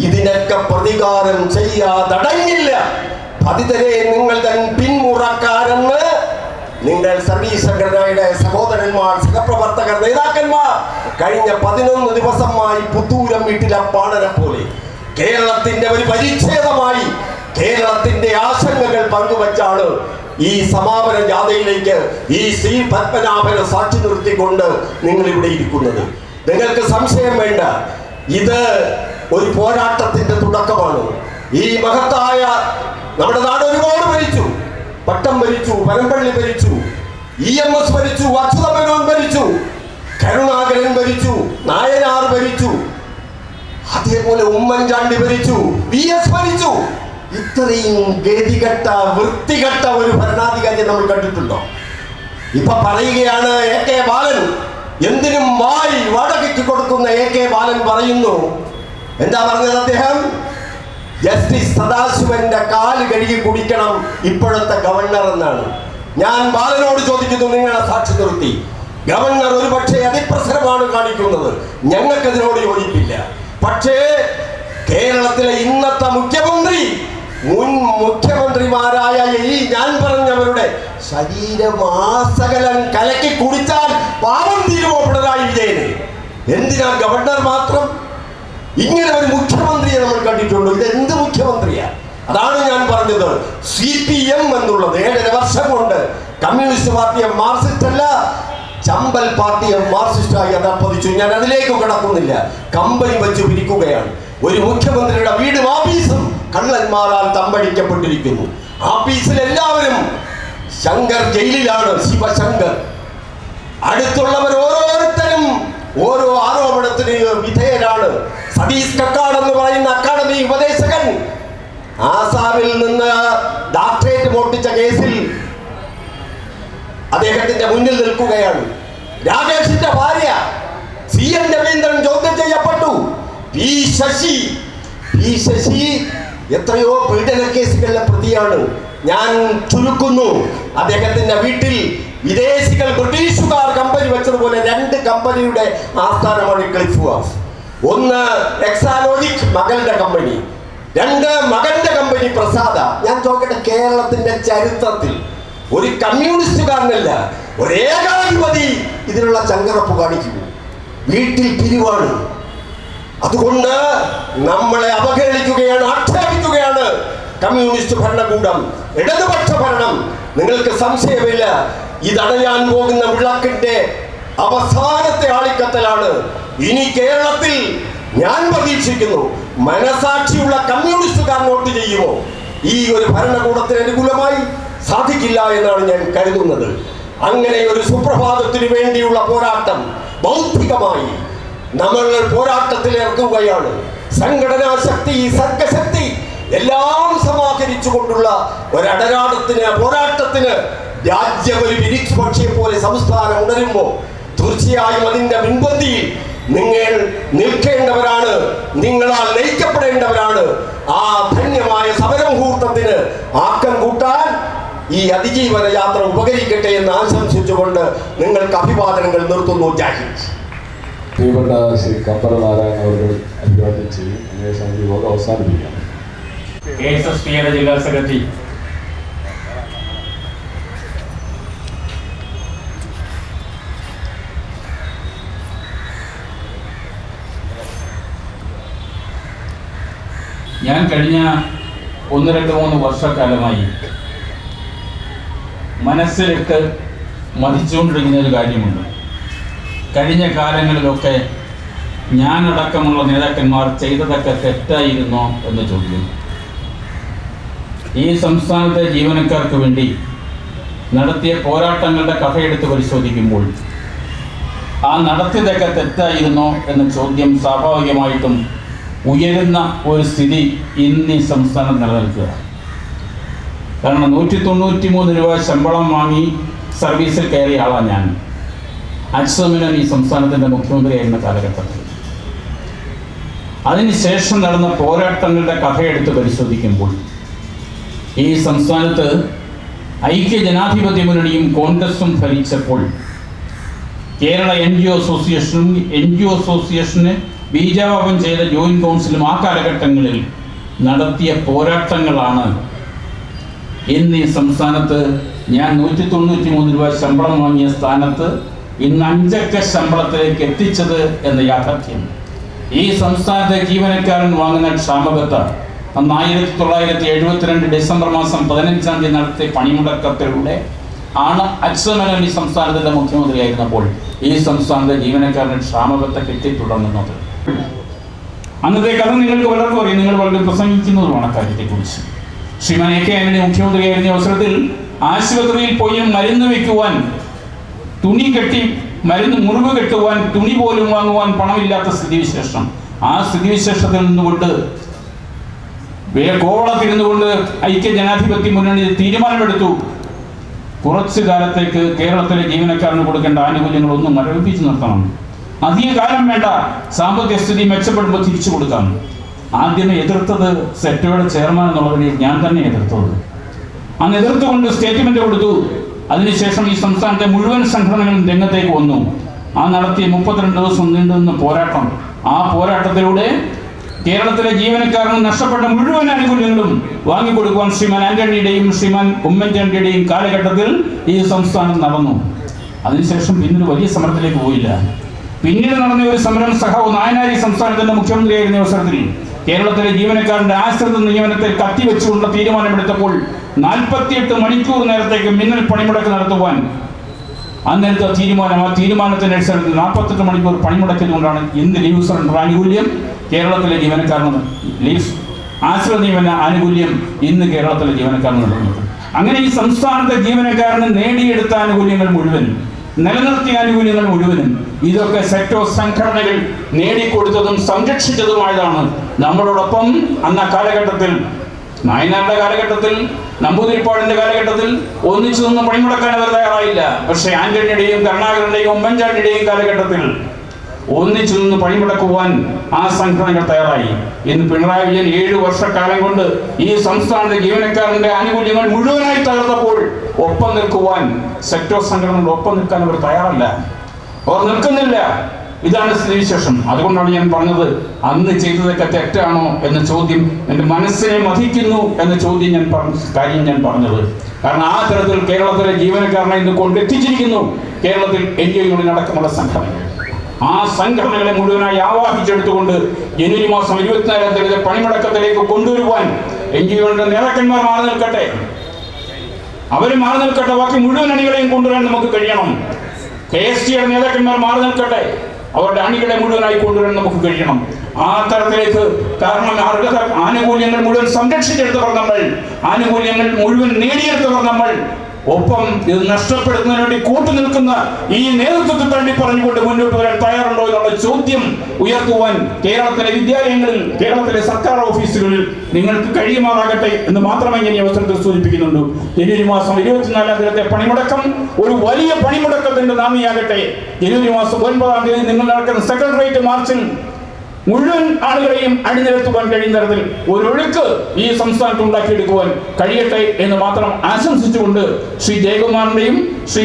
ഇതിനൊക്കെ പ്രതികാരം ചെയ്യാതടങ്ങില്ല. പതിതരെ നിങ്ങൾ തൻ പിന്മുറക്കാരെന്ന് നിങ്ങൾ സർവീസ് സംഘടനയുടെ സഹോദരന്മാർ, സഹപ്രവർത്തകർ, നേതാക്കന്മാർ കഴിഞ്ഞ 11 ദിവസമായി പുത്തൂരം വീട്ടിലെ പാണനെ പോലെ കേരളത്തിന്റെ ഒരു പരിച്ഛേദമായി കേരളത്തിന്റെ ആശങ്കകൾ പങ്കുവച്ചാണ് ഈ സമാപന ജാഥയിലേക്ക് ഈ ശ്രീ പത്മനാഭനെ സാക്ഷി നിർത്തിക്കൊണ്ട് നിങ്ങൾ ഇവിടെ ഇരിക്കുന്നത്. നിങ്ങൾക്ക് സംശയം വേണ്ട, ഇത് ഒരു പോരാട്ടത്തിന്റെ തുടക്കമാണ്. ഈ മഹത്തായ നമ്മുടെ നാട് ഒരുപാട് ഭരിച്ചു. പട്ടം ഭരിച്ചു, പനമ്പള്ളി ഭരിച്ചു, EMS ഭരിച്ചു, അച്യുതമേനോൻ ഭരിച്ചു, കരുണാകരൻ ഭരിച്ചു, നായനാർ ഭരിച്ചു, അതേപോലെ ഉമ്മൻചാണ്ടി ഭരിച്ചു, VS ഭരിച്ചു. ഇത്രയും ഗതികെട്ട വൃത്തികെട്ട ഒരു ഭരണാധികാരിയെ നമ്മൾ കണ്ടിട്ടുണ്ടോ? ഇപ്പൊ പറയുകയാണ് AK ബാലൻ, എന്തിനും വാടകയ്ക്ക് കൊടുക്കുന്ന AK ബാലൻ പറയുന്നു. എന്താ പറഞ്ഞത് അദ്ദേഹം? ജസ്റ്റിസ് സദാശിവന്റെ കാല് കഴുകി കുടിക്കണം ഇപ്പോഴത്തെ ഗവർണർ എന്നാണ്. ഞാൻ ബാലനോട് ചോദിക്കുന്നു, നിങ്ങളെ സാക്ഷി നിർത്തി. ഗവർണർ ഒരു പക്ഷേ അതിപ്രസരമാണ് കാണിക്കുന്നത്, ഞങ്ങൾക്കതിനോട് യോജിപ്പില്ല. പക്ഷേ കേരളത്തിലെ ഇന്നത്തെ മുഖ്യമന്ത്രി, മുൻ മുഖ്യമന്ത്രിമാരായ ഈ ഞാൻ പറഞ്ഞവരുടെ ശരീരമാസകലം കലക്കി കുടിച്ചാൽ പാപം തീരുമോ പിണറായി വിജയന്? എന്തിനാ ഗവർണർ മാത്രം? ഇങ്ങനെ ഒരു മുഖ്യമന്ത്രിയെ നമ്മൾ കണ്ടിട്ടുണ്ടോ? ഇതെന്ത് മുഖ്യമന്ത്രിയാ? അതാണ് ഞാൻ പറഞ്ഞത്. CPM എന്നുള്ളത് 7 വർഷം കൊണ്ട് കമ്മ്യൂണിസ്റ്റ് പാർട്ടിയെ മാർക്സിസ്റ്റ് അല്ല, ചമ്പൽ പാർട്ടിയെ മാർക്സിസ്റ്റായി അധപ്പതിച്ചു. ഞാൻ അതിലേക്ക് കടക്കുന്നില്ല. കമ്പനി വെച്ച് പിരിക്കുകയാണ്. ഒരു മുഖ്യമന്ത്രിയുടെ വീടും ആഫീസും കള്ളന്മാരാൽ തമ്പടിക്കപ്പെട്ടിരിക്കുന്നു. ആഫീസിൽ എല്ലാവരും, ശങ്കർ ജയിലിലാണ്, ശിവശങ്കർ. അടുത്തുള്ളവർ ഓരോരുത്തരും ഓരോ ആരോപണത്തിന് വിധേയരാണ്. സതീഷ് കക്കാട് എന്ന് പറയുന്ന അക്കാഡമി ഉപദേശകൻ ആസാമിൽ നിന്ന് ഡോക്ടറേറ്റ് മോട്ടിച്ച കേസിൽ അദ്ദേഹത്തിന്റെ മുന്നിൽ നിൽക്കുകയാണ്. രാകേഷിന്റെ ഭാര്യ CN രവീന്ദ്രൻ ചോദ്യം ചെയ്യപ്പെട്ടു. പി ശശി എത്രയോ പീഡന കേസുകളിലെ പ്രതിയാണ്. ഞാൻ ചുരുക്കുന്നു, അദ്ദേഹത്തിന്റെ വീട്ടിൽ വിദേശികൾ ബ്രിട്ടീഷുകാർ കമ്പനി വെച്ചതുപോലെ 2 കമ്പനിയുടെ ആസ്ഥാനമാണ് ക്ലിഫ് ഹൗസ്. ഒന്ന് എക്സാലോജിക് മകളുടെ കമ്പനി, 2 മകന്റെ കമ്പനി പ്രസാദ. ഞാൻ ചോദിക്കട്ടെ, കേരളത്തിന്റെ ചരിത്രത്തിൽ ഒരു കമ്മ്യൂണിസ്റ്റുകാരനല്ല, ഒരു ഏകാധിപതി ഇതിനുള്ള ചങ്കറപ്പ് കാണിക്കുന്നു. വീട്ടിൽ പിരിവാണ്. അതുകൊണ്ട് നമ്മളെ അവഹേളിക്കുകയാണ്, ആക്ഷേപിക്കുകയാണ് കമ്മ്യൂണിസ്റ്റ് ഭരണകൂടം, ഇടതുപക്ഷ ഭരണം. നിങ്ങൾക്ക് സംശയമില്ല, ഇതടയാൻ പോകുന്ന വിളക്കിന്റെ അവസാനത്തെ ആളിക്കത്തലാണ്. ഇനി കേരളത്തിൽ ഞാൻ പ്രതീക്ഷിക്കുന്നു, മനസാക്ഷിയുള്ള കമ്മ്യൂണിസ്റ്റുകാർ വോട്ട് ചെയ്യുമോ? ഈ ഒരു ഭരണകൂടത്തിന് അനുകൂലമായി സാധിക്കില്ല എന്നാണ് ഞാൻ കരുതുന്നത്. അങ്ങനെ ഒരു സുപ്രഭാതത്തിന് വേണ്ടിയുള്ള പോരാട്ടം ബൗദ്ധികമായി നമ്മൾ പോരാട്ടത്തിൽ ഇറക്കുകയാണ്. സംഘടനാ ശക്തി, സർഗശക്തി എല്ലാം സമാഹരിച്ചുകൊണ്ടുള്ള ഒരടരാടത്തിന്, പോരാട്ടത്തിന് രാജ്യം ഒരു വിരിച്ചുപക്ഷിയെ പോലെ സംസ്ഥാനം ഉണരുമ്പോൾ തീർച്ചയായും അതിന്റെ മുൻപന്തിയിൽ നിങ്ങൾ നിൽക്കേണ്ടവരാണ്, നിങ്ങളാൽ നയിക്കപ്പെടേണ്ടവരാണ്. ആ ധന്യമായ സമരമുഹൂർത്തത്തിന് ആക്കം കൂട്ടാൻ ഈ അതിജീവന യാത്ര ഉപകരിക്കട്ടെ എന്ന് ആശംസിച്ചുകൊണ്ട് നിങ്ങൾക്ക് അഭിവാദനങ്ങൾ നിർത്തുന്നു. ജാഹിദ്. പ്രിയപ്പെട്ട ശ്രീ കമ്പറ നാരായണൻ അവർ അഭിവാദ്യം ചെയ്യും. അതിനുശേഷം ഈ യോഗം അവസാനിപ്പിക്കാം. KSSPയുടെ ജില്ലാ സെക്രട്ടറി ഞാൻ കഴിഞ്ഞ 1-2-3 വർഷക്കാലമായി മനസ്സിലിട്ട് മതിച്ചുകൊണ്ടിരിക്കുന്ന ഒരു കാര്യമുണ്ട്. കഴിഞ്ഞ കാലങ്ങളിലൊക്കെ ഞാനടക്കമുള്ള നേതാക്കന്മാർ ചെയ്തതൊക്കെ തെറ്റായിരുന്നോ എന്ന് ചോദിക്കുന്നു. ഈ സംസ്ഥാനത്തെ ജീവനക്കാർക്ക് വേണ്ടി നടത്തിയ പോരാട്ടങ്ങളുടെ കഥയെടുത്ത് പരിശോധിക്കുമ്പോൾ ആ നടത്തിയതൊക്കെ തെറ്റായിരുന്നോ എന്ന ചോദ്യം സ്വാഭാവികമായിട്ടും ഉയരുന്ന ഒരു സ്ഥിതി ഇന്ന് ഈ സംസ്ഥാനം നിലനിൽക്കുക. കാരണം 193 രൂപ ശമ്പളം വാങ്ങി സർവീസിൽ കയറിയ ആളാണ് ഞാൻ. അച്ഛമ്മൻ ഈ സംസ്ഥാനത്തിൻ്റെ മുഖ്യമന്ത്രിയായിരുന്ന കാലഘട്ടത്തിൽ. അതിനുശേഷം നടന്ന പോരാട്ടങ്ങളുടെ കഥയെടുത്ത് പരിശോധിക്കുമ്പോൾ ഈ സംസ്ഥാനത്ത് ഐക്യ ജനാധിപത്യ മുന്നണിയും കോൺഗ്രസും ഭരിച്ചപ്പോൾ കേരള NGO അസോസിയേഷന് ബീജാപാപം ചെയ്ത ജോയിന്റ് കൗൺസിലും ആ കാലഘട്ടങ്ങളിൽ നടത്തിയ പോരാട്ടങ്ങളാണ് ഇന്ന് ഈ സംസ്ഥാനത്ത് ഞാൻ 193 രൂപ ശമ്പളം വാങ്ങിയ സ്ഥാനത്ത് ഇന്ന് 5 അക്ക ശമ്പളത്തിലേക്ക് എത്തിച്ചത് എന്ന യാഥാർത്ഥ്യം. ഈ സംസ്ഥാനത്തെ ജീവനക്കാരൻ വാങ്ങുന്ന ക്ഷാമബത്ത അന്ന് 1972 ഡിസംബർ മാസം 15-ാം തീയതി നടത്തിയ പണിമുടക്കത്തിലൂടെ ആണ് അച്ഛമ്മൻ ഈ സംസ്ഥാനത്തിൻ്റെ മുഖ്യമന്ത്രിയായിരുന്നപ്പോൾ ഈ സംസ്ഥാനത്തെ ജീവനക്കാരന് ക്ഷാമബത്ത കിട്ടിത്തുടങ്ങുന്നത്. അന്നത്തെ കഥ നിങ്ങൾക്ക് പലർക്കും അറിയാം, നിങ്ങൾ വളരെ പ്രസംഗിക്കുന്നതുമാണ് കാര്യത്തെക്കുറിച്ച്. ശ്രീമാൻ AK ആന്റണി മുഖ്യമന്ത്രിയായിരുന്ന അവസരത്തിൽ ആശുപത്രിയിൽ പോയി മരുന്ന് വയ്ക്കുവാൻ, തുണി കെട്ടി മരുന്ന് മുറിവ് കെട്ടുവാൻ തുണി പോലും വാങ്ങുവാൻ പണമില്ലാത്ത സ്ഥിതിവിശേഷം. ആ സ്ഥിതിവിശേഷത്തിൽ നിന്നുകൊണ്ട് കോവളത്തിരുന്നുകൊണ്ട് ഐക്യ ജനാധിപത്യ മുന്നണി തീരുമാനമെടുത്തു, കുറച്ചു കാലത്തേക്ക് കേരളത്തിലെ ജീവനക്കാരന് കൊടുക്കേണ്ട ആനുകൂല്യങ്ങളൊന്നും മരവിപ്പിച്ചു നിർത്തണം, അധിക കാലം വേണ്ട, സാമ്പത്തിക സ്ഥിതി മെച്ചപ്പെടുമ്പോൾ തിരിച്ചു കൊടുക്കാം. ആദ്യമേ എതിർത്തത് സെറ്റോയുടെ ചെയർമാൻ എന്നുള്ളതിനെ ഞാൻ തന്നെ എതിർത്തത്. അന്ന് എതിർത്തുകൊണ്ട് സ്റ്റേറ്റ്മെന്റ് കൊടുത്തു. അതിനുശേഷം ഈ സംസ്ഥാനത്തെ മുഴുവൻ സംഘടനകളും രംഗത്തേക്ക് വന്നു. ആ നടത്തിയ 32 ദിവസം നീണ്ടുനിന്ന പോരാട്ടം, ആ പോരാട്ടത്തിലൂടെ കേരളത്തിലെ ജീവനക്കാരന് നഷ്ടപ്പെട്ട മുഴുവൻ ആനുകൂല്യങ്ങളും വാങ്ങിക്കൊടുക്കുവാൻ ശ്രീമാൻ ആന്റണിയുടെയും ശ്രീമാൻ ഉമ്മൻചാണ്ടിയുടെയും കാലഘട്ടത്തിൽ ഈ സംസ്ഥാനം നടന്നു. അതിനുശേഷം പിന്നൊരു വലിയ സമരത്തിലേക്ക് പോയില്ല. പിന്നീട് നടന്ന ഒരു സമരം സഖാവ് നായനാർ ഈ സംസ്ഥാനത്തിന്റെ മുഖ്യമന്ത്രിയായിരുന്ന അവസരത്തിൽ കേരളത്തിലെ ജീവനക്കാരന്റെ ആശ്രിത നിയമനത്തെ കത്തിവെച്ചുകൊണ്ടുള്ള തീരുമാനമെടുത്തപ്പോൾ 48 മണിക്കൂർ നേരത്തേക്ക് മിന്നൽ പണിമുടക്ക് നടത്തുവാൻ അന്നേരത്തെ തീരുമാനം, ആ തീരുമാനത്തിന്റെ അടിസ്ഥാനത്തിൽ 48 മണിക്കൂർ പണിമുടക്കിയതുകൊണ്ടാണ് ഇന്ന് ലീവ് സറണ്ടർ ആനുകൂല്യം കേരളത്തിലെ ജീവനക്കാരന്, ലീവ് ആശ്രിത നിയമന ആനുകൂല്യം ഇന്ന് കേരളത്തിലെ ജീവനക്കാരന് നൽകുന്നത്. അങ്ങനെ ഈ സംസ്ഥാനത്തെ ജീവനക്കാരന് നേടിയെടുത്ത ആനുകൂല്യങ്ങൾ മുഴുവൻ, നിലനിർത്തിയ ആനുകൂല്യങ്ങൾ മുഴുവനും ഇതൊക്കെ സെക്ടോ സംഘടനകൾ നേടിക്കൊടുത്തതും സംരക്ഷിച്ചതുമായതാണ്. നമ്മളോടൊപ്പം അന്ന കാലഘട്ടത്തിൽ, നായനാരുടെ കാലഘട്ടത്തിൽ, നമ്പൂതിരിപ്പാടിന്റെ കാലഘട്ടത്തിൽ ഒന്നിച്ചു നിന്ന് പണിമുടക്കാൻ അവർ തയ്യാറായില്ല. പക്ഷേ ആന്റണിയുടെയും കരുണാകരന്റെയും ഉമ്മൻചാണ്ടിയുടെയും കാലഘട്ടത്തിൽ ഒന്നിച്ചു നിന്ന് പണിമുടക്കുവാൻ ആ സംഘടനകൾ തയ്യാറായി. ഇന്ന് പിണറായി വിജയൻ 7 വർഷക്കാലം കൊണ്ട് ഈ സംസ്ഥാനത്തെ ജീവനക്കാരന്റെ ആനുകൂല്യങ്ങൾ മുഴുവനായി തകർത്തപ്പോൾ ഒപ്പം നിൽക്കുവാൻ സെക്ടർ സംഘടനകളുടെ ഒപ്പം നിൽക്കാൻ അവർ തയ്യാറല്ല, അവർ നിൽക്കുന്നില്ല. ഇതാണ് സ്ഥിതിവിശേഷം. അതുകൊണ്ടാണ് ഞാൻ പറഞ്ഞത്, അന്ന് ചെയ്തതൊക്കെ തെറ്റാണോ എന്ന ചോദ്യം എൻ്റെ മനസ്സിനെ മതിക്കുന്നു എന്ന ചോദ്യം ഞാൻ പറഞ്ഞത്. കാരണം ആ തരത്തിൽ കേരളത്തിലെ ജീവനക്കാരനെ ഇന്ന് കൊണ്ടെത്തിച്ചിരിക്കുന്നു കേരളത്തിൽ NGO അടക്കമുള്ള സംഘടനകൾ. ആ സംഘടനകളെ മുഴുവനായി ആവാഹിച്ചെടുത്തുകൊണ്ട് ജനുവരി മാസം 24-ാം തീയതി പണിമുടക്കത്തിലേക്ക് കൊണ്ടുവരുവാൻ NGO നേതാക്കന്മാർ മാറി നിൽക്കട്ടെ, അവർ മാറി നിൽക്കട്ടെ. ബാക്കി മുഴുവൻ അണികളെയും കൊണ്ടുവരാൻ നമുക്ക് കഴിയണം. KSTയുടെ നേതാക്കന്മാർ മാറി നിൽക്കട്ടെ, അവരുടെ അണികളെ മുഴുവനായി കൊണ്ടുവരാൻ നമുക്ക് കഴിയണം. ആ തരത്തിലേക്ക്, കാരണം അർഹത ആനുകൂല്യങ്ങൾ മുഴുവൻ സംരക്ഷിച്ചെടുത്തവർ നമ്മൾ, ആനുകൂല്യങ്ങൾ മുഴുവൻ നേടിയെടുത്തവർ നമ്മൾ. ഒപ്പം ഇത് നഷ്ടപ്പെടുന്നതിന് വേണ്ടി കൂട്ടുനിൽക്കുന്ന ഈ നേതൃത്വത്തെ തള്ളി പറഞ്ഞുകൊണ്ട് മുന്നോട്ട് വരാൻ തയ്യാറുണ്ടോ എന്നുള്ള ചോദ്യം ഉയർത്തുവാൻ കേരളത്തിലെ വിദ്യാലയങ്ങളിൽ, കേരളത്തിലെ സർക്കാർ ഓഫീസുകളിൽ നിങ്ങൾക്ക് കഴിയുമാറാകട്ടെ എന്ന് മാത്രമേ ഞാൻ ഈ അവസരത്തിൽ സൂചിപ്പിക്കുന്നുണ്ട്. ജനുവരി മാസം 24-ാം തീയതി പണിമുടക്കം ഒരു വലിയ പണിമുടക്കത്തിന്റെ നാന്ദിയാകട്ടെ. ജനുവരി മാസം 9-ാം തീയതി നിങ്ങൾ നടക്കുന്ന സെക്രട്ടേറിയറ്റ് മാർച്ചിൽ മുഴുവൻ ആളുകളെയും അണിനിരത്തുവാൻ കഴിയുന്ന തരത്തിൽ ഒരു ഒഴുക്ക് ഈ സംസ്ഥാനത്ത് ഉണ്ടാക്കിയെടുക്കുവാൻ കഴിയട്ടെ എന്ന് മാത്രം ആശംസിച്ചുകൊണ്ട് ശ്രീ ജയകുമാറിന്റെയും ശ്രീ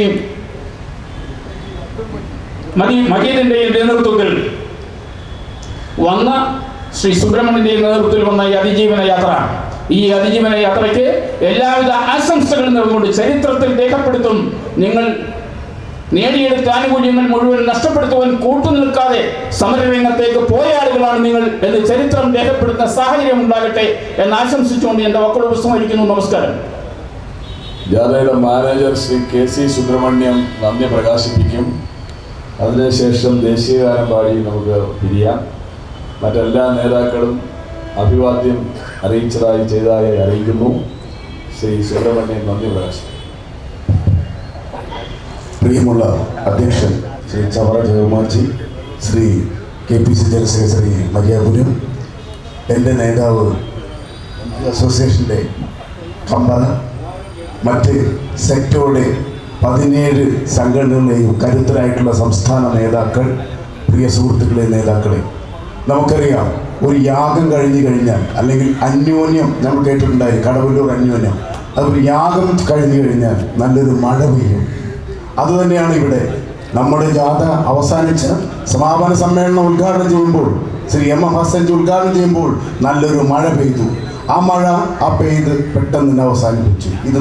മജീദിന്റെയും നേതൃത്വത്തിൽ വന്ന, ശ്രീ സുബ്രഹ്മണ്യന്റെയും നേതൃത്വത്തിൽ വന്ന ഈ അതിജീവന യാത്രയ്ക്ക് എല്ലാവിധ ആശംസകളും നേർന്നുകൊണ്ട് ചരിത്രത്തിൽ രേഖപ്പെടുത്തും. നിങ്ങൾ നേടിയെടുത്ത ആനുകൂല്യങ്ങൾ മുഴുവൻ നഷ്ടപ്പെടുത്തുവാൻ കൂട്ടുനിൽക്കാതെ സമരരംഗത്തേക്ക് പോയ ആളുകളാണ് നിങ്ങൾ എന്ന് ചരിത്രം രേഖപ്പെടുത്തുന്ന സാഹചര്യം ഉണ്ടാകട്ടെ എന്ന് ആശംസിച്ചുകൊണ്ട് എൻ്റെ വാക്കുകൾ ഉപസംഹരിക്കുന്നു. നമസ്കാരം. ജാഥയുടെ മാനേജർ ശ്രീ KC സുബ്രഹ്മണ്യം നന്ദി പ്രകാശിപ്പിക്കും. അതിനുശേഷം ദേശീയഗാനം പാടി നമുക്ക് പിരിയാം. മറ്റെല്ലാ നേതാക്കളും അഭിവാദ്യം ചെയ്തതായി അറിയിക്കുന്നു. ശ്രീ സുബ്രഹ്മണ്യം നന്ദി പ്രകാശിപ്പിക്കും. പ്രിയമുള്ള അധ്യക്ഷൻ Shri Chavara Jayakumarji, Shri KPC general secretary Mariyapuram, എൻ്റെ നേതാവ് അസോസിയേഷൻ്റെ കമ്പന, മറ്റ് സെക്ടറുടെ 17 സംഘടനകളെയും കരുത്തരായിട്ടുള്ള സംസ്ഥാന നേതാക്കൾ, പ്രിയ സുഹൃത്തുക്കളെ, നേതാക്കളെ, നമുക്കറിയാം ഒരു യാഗം കഴിഞ്ഞു കഴിഞ്ഞാൽ, അല്ലെങ്കിൽ അന്യോന്യം നമ്മൾ കേട്ടിട്ടുണ്ടായി, കടവല്ലൂർ അന്യോന്യം, അതൊരു യാഗം കഴിഞ്ഞു കഴിഞ്ഞാൽ നല്ലൊരു മഴ പെയ്യും. അതുതന്നെയാണ് ഇവിടെ. നമ്മുടെ ജാഥ അവസാനിച്ച് സമാപന സമ്മേളനം ഉദ്ഘാടനം ചെയ്യുമ്പോൾ, ശ്രീ MM ഹസൻ ഉദ്ഘാടനം ചെയ്യുമ്പോൾ നല്ലൊരു മഴ പെയ്തു. ആ മഴ പെയ്ത് പെട്ടെന്ന് തന്നെ അവസാനിപ്പിച്ചു. ഇത്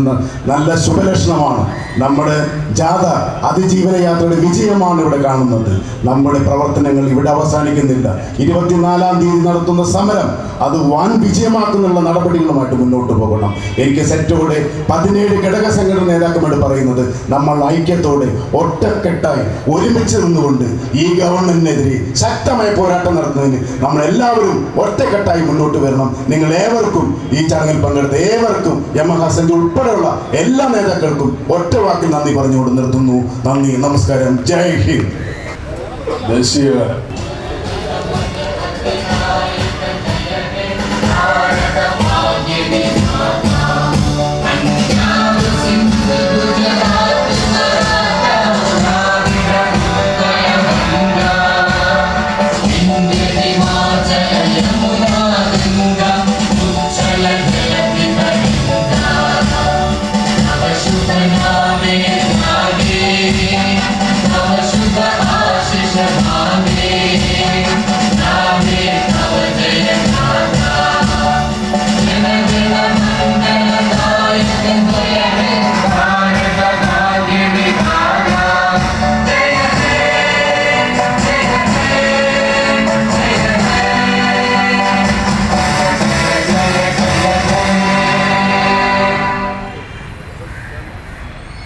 നല്ല ശുഭലക്ഷണമാണ്. നമ്മുടെ ജാഥ അതിജീവന യാത്രയുടെ വിജയമാണ് ഇവിടെ കാണുന്നത്. നമ്മുടെ പ്രവർത്തനങ്ങൾ ഇവിടെ അവസാനിക്കുന്നില്ല. 24-ാം തീയതി നടത്തുന്ന സമരം അത് വൻ വിജയമാക്കുന്നുള്ള നടപടികളുമായിട്ട് മുന്നോട്ട് പോകണം. എനിക്ക് സെറ്റോടെ 17 ഘടക സംഘടന നേതാക്കളോട് പറയുന്നത്, നമ്മൾ ഐക്യത്തോടെ ഒറ്റക്കെട്ടായി ഒരുമിച്ച് നിന്നുകൊണ്ട് ഈ ഗവൺമെന്റിനെതിരെ ശക്തമായ പോരാട്ടം നടത്തുന്നതിന് നമ്മളെല്ലാവരും ഒറ്റക്കെട്ടായി മുന്നോട്ട് വരണം. നിങ്ങൾ ഏവർക്കും, ഈ ചടങ്ങിൽ പങ്കെടുത്ത ഏവർക്കും, MM ഹസൻ ഉൾപ്പെടെയുള്ള എല്ലാ നേതാക്കൾക്കും ഒറ്റ വാക്കിൽ നന്ദി പറഞ്ഞുകൊണ്ട് നിർത്തുന്നു. നന്ദി, നമസ്കാരം, ജയ് ഹിന്ദ്. ദേശീയ